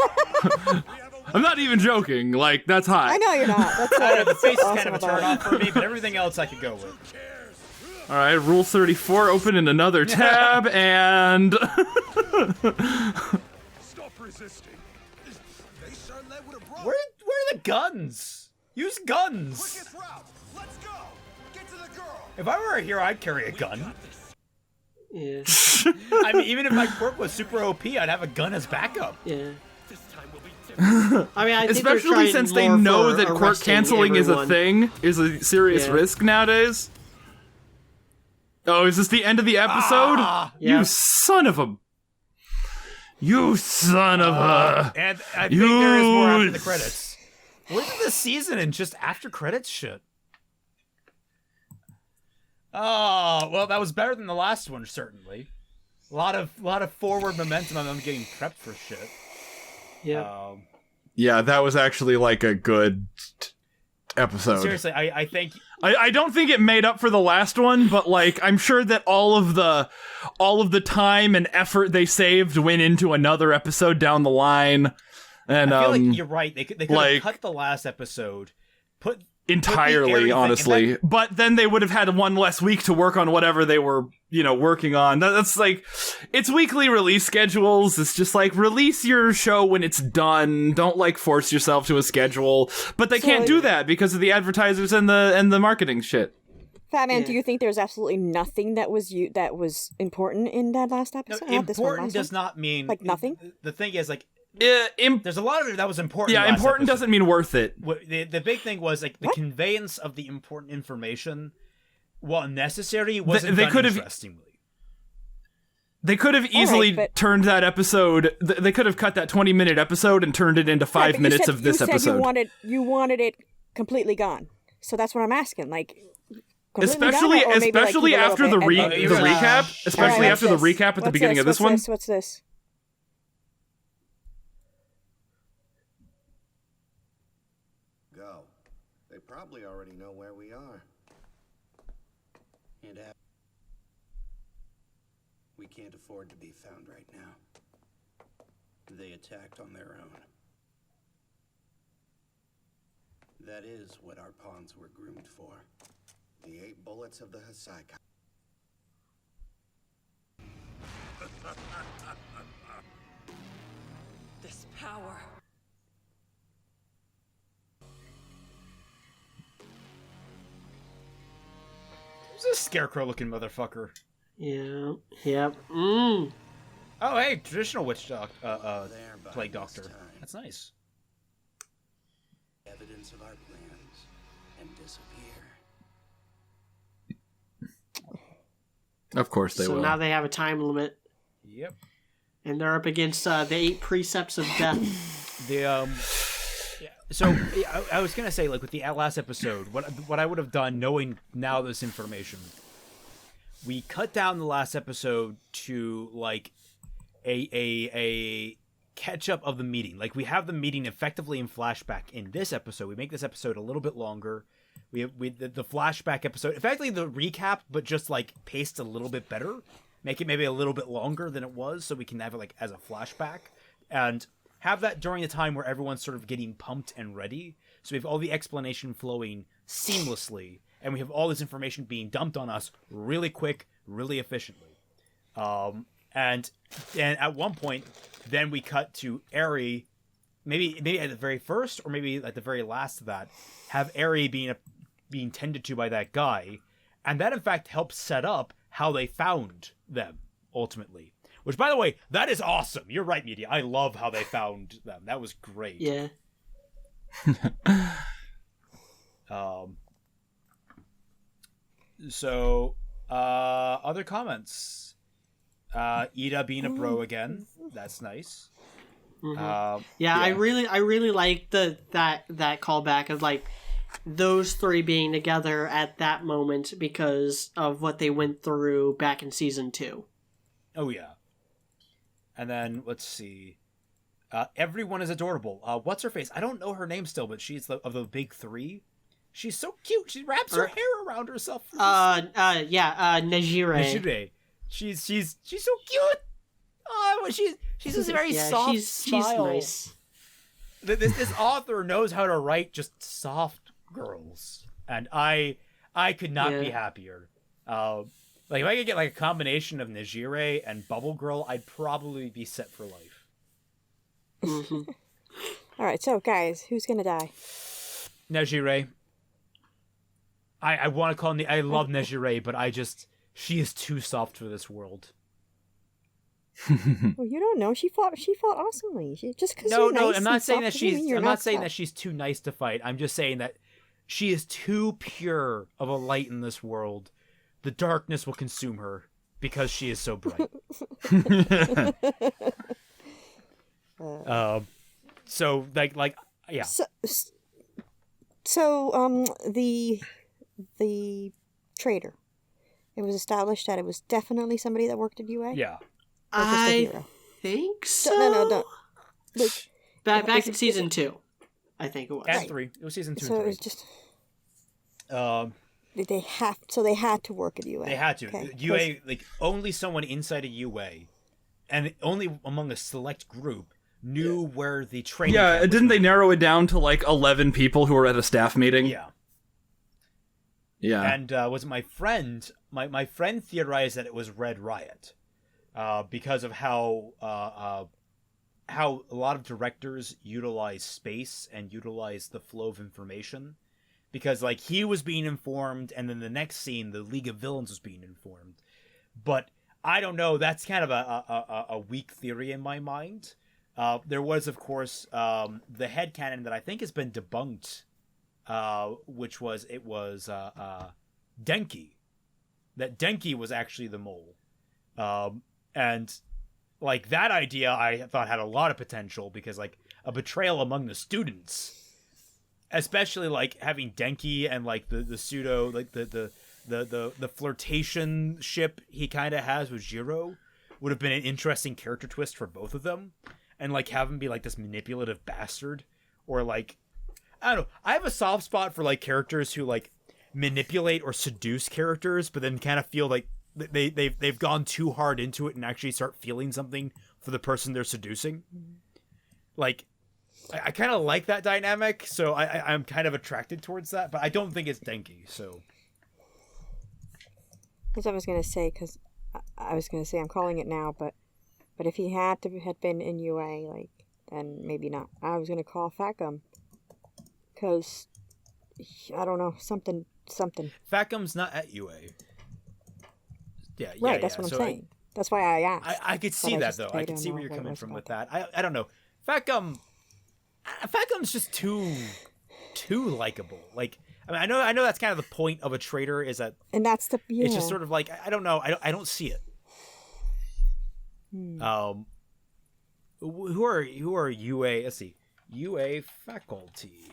I'm not even joking. Like, that's hot. I know you're not. That's I don't know, the face is awesome kind of a turn off for me, but everything else I could go with. All right, Rule 34, open in another tab, and... Stop resisting. They sure led with a bro. Where are the guns? Use guns. Quickest route. Let's go. Get to the girl. If I were a hero, I'd carry a gun. Yeah. I mean, even if my quirk was super OP, I'd have a gun as backup. Yeah. This time will be different. I mean, I think they're especially trying since they more know for that quirk arresting canceling is a everyone. thing, is a serious Yeah. risk nowadays. Oh, is this the end of the episode? Yeah. You son of a... You son of a... And I think there is more after the credits. Look at the season and just after credits shit. Oh, well, that was better than the last one, certainly. A lot of forward momentum on them getting prepped for shit. Yeah. Yeah, that was actually like a good episode. Seriously, I think I don't think it made up for the last one, but like I'm sure that all of the time and effort they saved went into another episode down the line. And I feel like you're right. They could have cut the last episode, put entirely, honestly. then, but then they would have had one less week to work on whatever they were, working on. That's like, it's weekly release schedules. It's just like, release your show when it's done. Don't like force yourself to a schedule. But they can't do that because of the advertisers and the marketing shit. Fatman, do you think there's absolutely nothing that was important in that last episode? No, important does not mean like nothing. The thing is like. There's a lot of it that was important. Yeah, important doesn't mean worth it. The big thing was like the conveyance of the important information, while necessary, wasn't done interestingly. They could have easily turned that episode. They could have cut that 20-minute episode and turned it into 5 minutes of this episode. You wanted it completely gone. So that's what I'm asking. Like, especially after the recap. Especially after the recap at the beginning of this one. What's this? They probably already know where we are. And we can't afford to be found right now. They attacked on their own. That is what our pawns were groomed for. The 8 bullets of the Hasaikai. This power. Who's this scarecrow-looking motherfucker? Yeah. Yep. Oh, hey, traditional witch plague doctor. That's nice. Evidence of our plans and disappear. Of course they will. So now they have a time limit. Yep. And they're up against the 8 precepts of death. So I was gonna say, like with the last episode, what I would have done, knowing now this information, we cut down the last episode to like a catch up of the meeting. Like we have the meeting effectively in flashback in this episode. We make this episode a little bit longer. We the flashback episode, effectively the recap, but just like paced a little bit better. Make it maybe a little bit longer than it was, so we can have it like as a flashback and have that during the time where everyone's sort of getting pumped and ready. So we have all the explanation flowing seamlessly, and we have all this information being dumped on us really quick, really efficiently. And at one point, then we cut to Eri maybe at the very first, or maybe at the very last of that, have Eri being tended to by that guy, and that in fact helps set up how they found them ultimately. Which, by the way, that is awesome. You're right, Media. I love how they found them. That was great. Yeah. So, other comments? Ida being a bro again. That's nice. Mm-hmm. Yeah, I really like that callback of like those three being together at that moment because of what they went through back in season 2. Oh yeah. And then let's see. Everyone is adorable. What's her face? I don't know her name still, but she's of the big three. She's so cute. She wraps her hair around herself. Nejire. Nejire. She's so cute. Oh, she's a very soft smile. She's nice. This author knows how to write just soft girls, and I could not be happier. Like if I could get like a combination of Nejire and Bubble Girl, I'd probably be set for life. Mm-hmm. All right, so guys, who's gonna die? Nejire. I want to call I love Nejire, but she is too soft for this world. Well, you don't know. She fought awesomely. I'm not saying that she's too nice to fight. I'm just saying that she is too pure of a light in this world. The darkness will consume her because she is so bright. So yeah. So the traitor. It was established that it was definitely somebody that worked at UA. Yeah. I think so. No. Like, back in season 2, I think it was. And 3. It was season 2 so and 3. It was just... They had to work at UA. They had to. Okay. UA, like, only someone inside of UA, and only among a select group, knew where the training camp was. Didn't they narrow it down to, like, 11 people who were at a staff meeting? Yeah. Yeah. And was my friend... My friend theorized that it was Red Riot. Because of how a lot of directors utilize space and utilize the flow of information. Because, like, he was being informed, and then the next scene, the League of Villains was being informed. But, I don't know, that's kind of a weak theory in my mind. There was, of course, the headcanon that I think has been debunked, which was, Denki. That Denki was actually the mole. And, like, that idea I thought had a lot of potential, because, like, a betrayal among the students... Especially, like, having Denki and, like, the pseudo, like, the flirtation ship he kind of has with Jiro would have been an interesting character twist for both of them. And, like, have him be, like, this manipulative bastard. Or, like, I don't know. I have a soft spot for, like, characters who, like, manipulate or seduce characters, but then kind of feel like they've gone too hard into it and actually start feeling something for the person they're seducing. Like... I kind of like that dynamic, so I'm kind of attracted towards that, but I don't think it's Denki, so... That's what I was going to say, because I was going to say I'm calling it now, but if he had been in UA, like, then maybe not. I was going to call Fatgum, because, I don't know, something. Fatgum's not at UA. Yeah, right, that's what I'm saying. That's why I asked. I could see that, though. I could see where you're coming from with that. I don't know. Fatgum's just too likable. Like, I mean, I know that's kind of the point of a traitor, is that, and that's the it's just sort of like, I don't know, I don't see it. Who are UA? Let's see, UA faculty.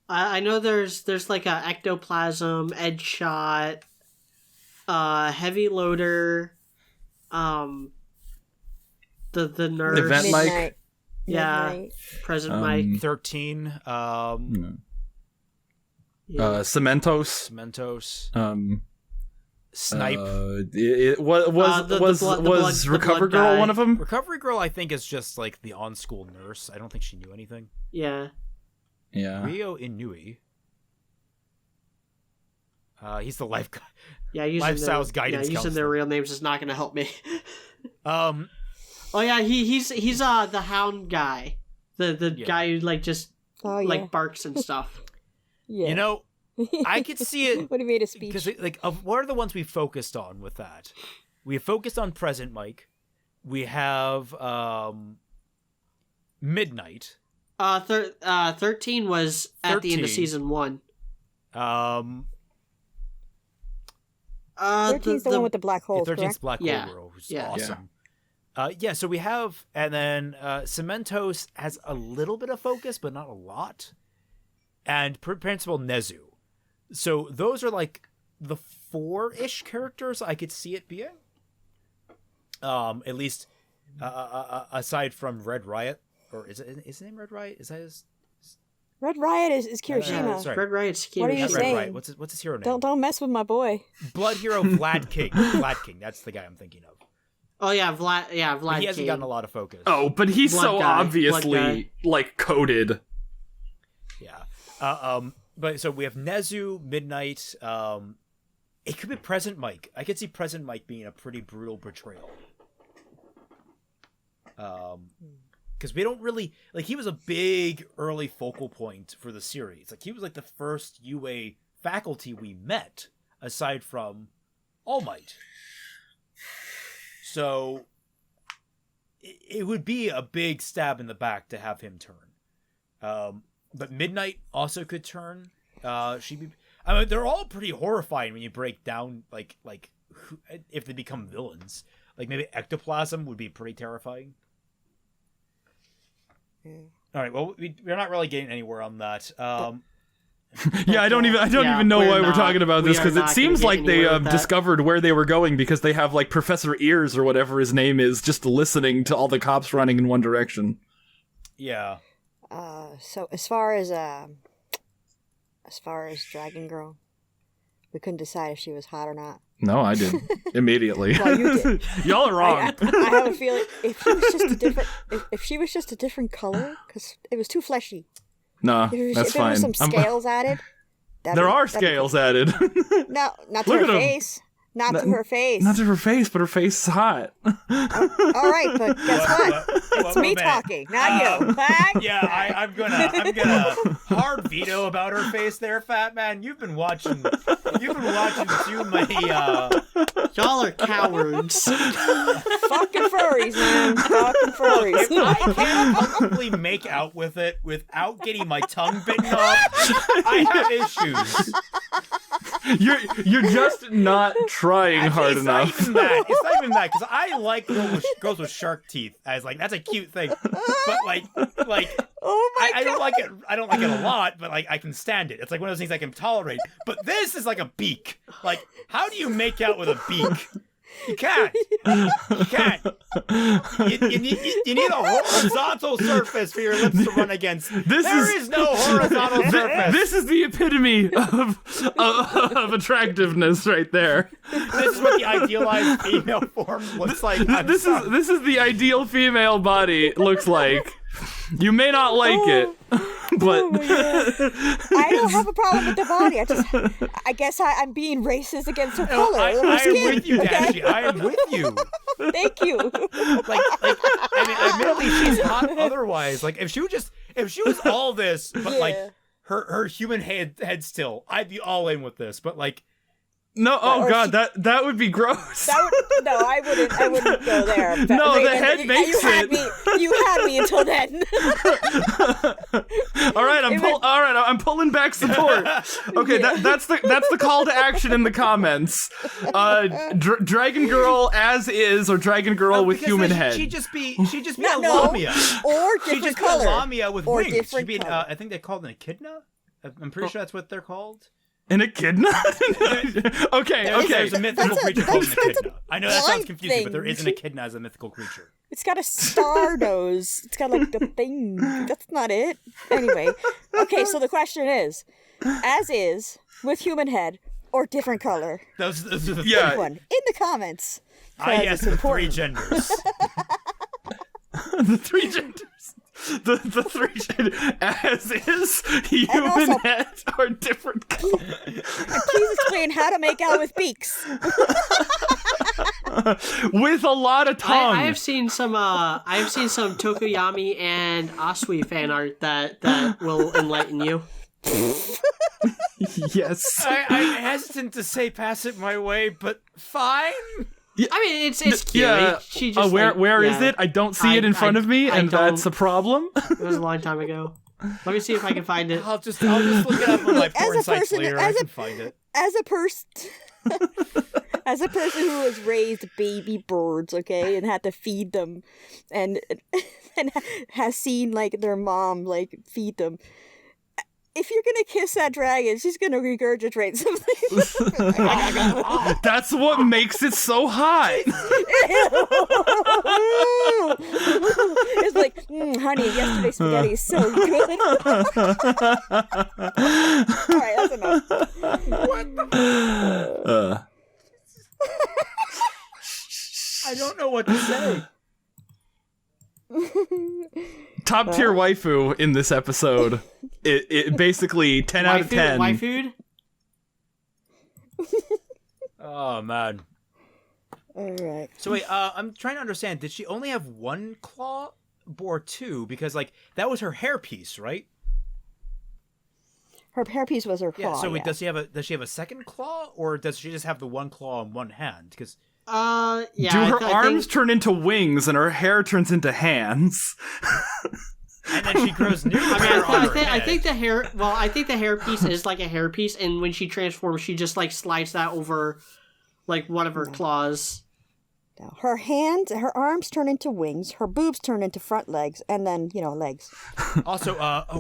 I know there's like a ectoplasm, edge shot, heavy loader, the nurse, event Mike. Yeah, Midnight. Present Mike. 13. Cementos. Snipe. Was Recovery Girl one of them? Recovery Girl, I think, is just like the on-school nurse. I don't think she knew anything. Yeah. Ryo Inui. He's the life guy. Yeah, lifestyles guidance. Yeah, using their real names is not going to help me. Oh yeah, he's the Hound guy, The guy who like just like barks and stuff. Yeah. You know, I could see it when he made a speech. because like what are the ones we focused on with that? We focused on Present Mike. We have Midnight. 13 was at the end of season 1. 13's the one with the black holes, 13's correct? Black Hole World, which is awesome. So we have, and then Cementos has a little bit of focus, but not a lot. And Principal Nezu. So those are like the 4-ish characters I could see it being. At least aside from Red Riot. Or is his name Red Riot? Is that his... Red Riot is Kirishima. Red Riot's Kirishima. What are you saying? Riot. What's his hero name? Don't mess with my boy. Blood Hero Vlad King. Vlad King. That's the guy I'm thinking of. Oh yeah, Vlad. Yeah, Vlad. He hasn't King. gotten a lot of focus. Oh, but he's so obviously like coded. Yeah. But so we have Nezu, Midnight. It could be Present Mike. I could see Present Mike being a pretty brutal portrayal. Because we don't really like, he was a big early focal point for the series. Like, he was like the first UA faculty we met aside from All Might. So it would be a big stab in the back to have him turn. But Midnight also could turn. I mean, they're all pretty horrifying when you break down like who, if they become villains. Like maybe Ectoplasm would be pretty terrifying. All right, well, we're not really getting anywhere on that. Yeah, I don't even know why we're talking about this, because it seems like they discovered where they were going, because they have like Professor Ears or whatever his name is just listening to all the cops running in one direction. Yeah. So as far as Dragon Girl, we couldn't decide if she was hot or not. No, I did immediately. Well, you did. Y'all are wrong. I have a feeling if she was just a different color, because it was too fleshy. Nah, that's fine. If there were some scales added. There are scales added. No, not to her face. Not to her face. Not to her face, but her face is hot. All right, but guess what? It's me talking, not you. Yeah, I'm gonna hard veto about her face there, Fat Man. You've been watching too many. Y'all are cowards. Fucking furries, man. Fucking furries. If I can't comfortably make out with it without getting my tongue bitten off, I have issues. You're just not trying hard enough. It's not even that, because I like girls with shark teeth. I was like, that's a cute thing, but like, oh my I don't like it. I don't like it a lot, but like I can stand it. It's like one of those things I can tolerate. But this is like a beak. Like, how do you make out with a beak? You can't. You can't. You need a horizontal surface for your lips to run against. There is no horizontal surface. This is the epitome of attractiveness right there. This is what the idealized female form looks like. This is the ideal female body looks like. You may not like it, but I don't have a problem with the body. I guess I'm being racist against her color. I am with you, Dashie. I am with you. Thank you. I mean, admittedly, she's hot otherwise. Like, if she was all this, but like her human head still, I'd be all in with this. But like, no, god, that would be gross. I wouldn't go there. But no, the head makes it. You had me until then. All right, I'm pulling back support. Okay, that's the call to action in the comments. Dragon Girl as is, or Dragon Girl with human head. She'd just be a Lamia, or different color. Be a Lamia with or wings. She'd be I think they're called an echidna. I'm pretty sure that's what they're called. An echidna? Okay. There's a mythical creature called an echidna. I know that sounds confusing, but there is an echidna as a mythical creature. It's got a star nose. It's got like the thing. That's not it. Anyway. Okay, so the question is, as is, with human head, or different color? Those are the Pick one in the comments. Yes, the 3 genders. The 3 genders. The 3 genders, as is, human head, or different color. And please explain how to make out with beaks. With a lot of tongue. I have seen some Tokoyami and Asui fan art that will enlighten you. Yes. I'm hesitant to say pass it my way, but fine. Yeah. I mean, it's cute. Yeah. She just where is it? I don't see it in front of me, and that's a problem. It was a long time ago. Let me see if I can find it. I'll just look it up on my porn sites later. I can find it. As a person who has raised baby birds, okay, and had to feed them, and has seen like their mom like feed them. If you're gonna kiss that dragon, she's gonna regurgitate something. That's what makes it so hot. It's like, honey, yesterday's spaghetti is so good. All right, that's enough. What the? I don't know what to say. Top tier waifu in this episode. It basically 10 out of 10. Waifu? Oh man. All right. So wait, I'm trying to understand. Did she only have one claw or two? Because like that was her hairpiece, right? Her hairpiece was her claw. Yeah. So wait, does she have a second claw, or does she just have the one claw in one hand? Because yeah. Do her arms turn into wings and her hair turns into hands? And then she grows new hair. I think the hair. Well, I think the hairpiece is like a hairpiece, and when she transforms, she just like slides that over, like one of her claws. Her hands, her arms turn into wings. Her boobs turn into front legs, and then legs. Also,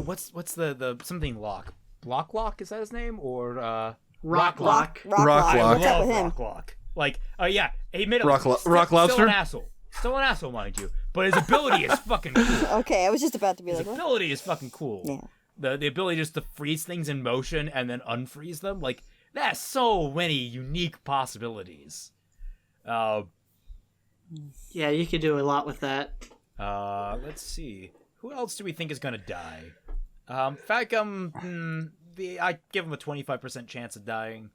what's the something lock? Block is that his name, or Rock Lock? What's up with him? Rock Lock. Like, yeah, he made Rock Lobster. Still an asshole. Still an asshole, mind you. But his ability is fucking cool. Okay, I was just about to be his like, ability is fucking cool. Yeah. The ability just to freeze things in motion and then unfreeze them, like that's so many unique possibilities. Yeah, you could do a lot with that. Let's see. Who else do we think is gonna die? Fat Gum. I give him a 25% chance of dying.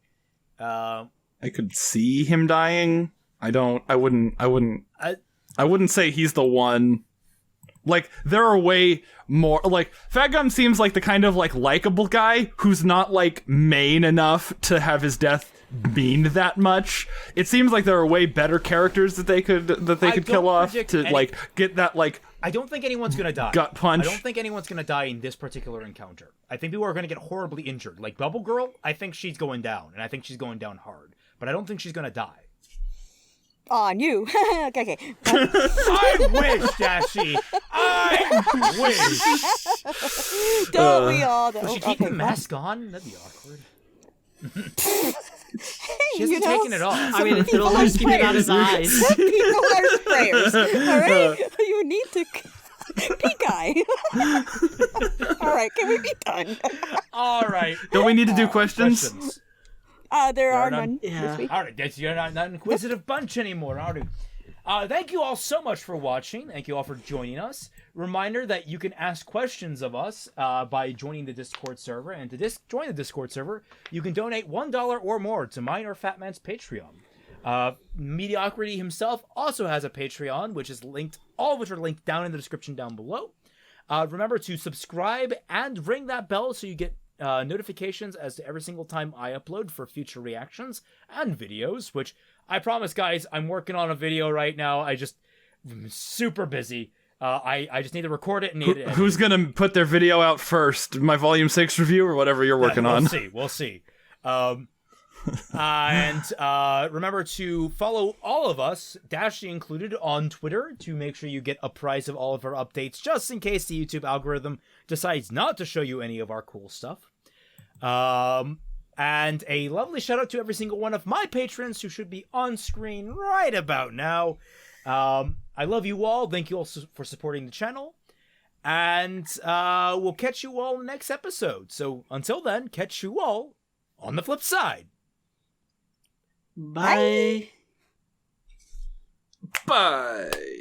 I could see him dying. I wouldn't say he's the one. Like, there are way more. Like, Fat Gum seems like the kind of like likable guy who's not like main enough to have his death mean that much. It seems like there are way better characters that they could kill off to like get that like. I don't think anyone's gonna die. Gut punch. I don't think anyone's gonna die in this particular encounter. I think people are gonna get horribly injured. Like Bubble Girl, I think she's going down, and I think she's going down hard. But I don't think she's gonna die. On you. Okay. I wish, Dashie. I wish. Don't we all? Will she keep the mask on? That'd be awkward. She hasn't you know, taken it off. I mean, it'll always keep it out his eyes. Some people are sprayers. All right, you need to peek eye. All right, can we be done? All right. Don't we need to do questions? There are none. Yeah. This week. All right, guess you're not an inquisitive bunch anymore, are you? Thank you all so much for watching. Thank you all for joining us. Reminder that you can ask questions of us by joining the Discord server. And to join the Discord server, you can donate $1 or more to mine or Fatman's Patreon. Mediocrity himself also has a Patreon, which is linked. All of which are linked down in the description down below. Remember to subscribe and ring that bell so you get notifications as to every single time I upload for future reactions and videos, which I promise, guys, I'm working on a video right now. I'm super busy. I just need to record it and edit it. Who's gonna put their video out first? My Volume 6 review or whatever you're working on? We'll see. And remember to follow all of us, Dashie included, on Twitter to make sure you get apprised of all of our updates, just in case the YouTube algorithm decides not to show you any of our cool stuff. And a lovely shout out to every single one of my patrons who should be on screen right about now. I love you all. Thank you all for supporting the channel. And we'll catch you all in the next episode. So until then, catch you all on the flip side. Bye. Bye.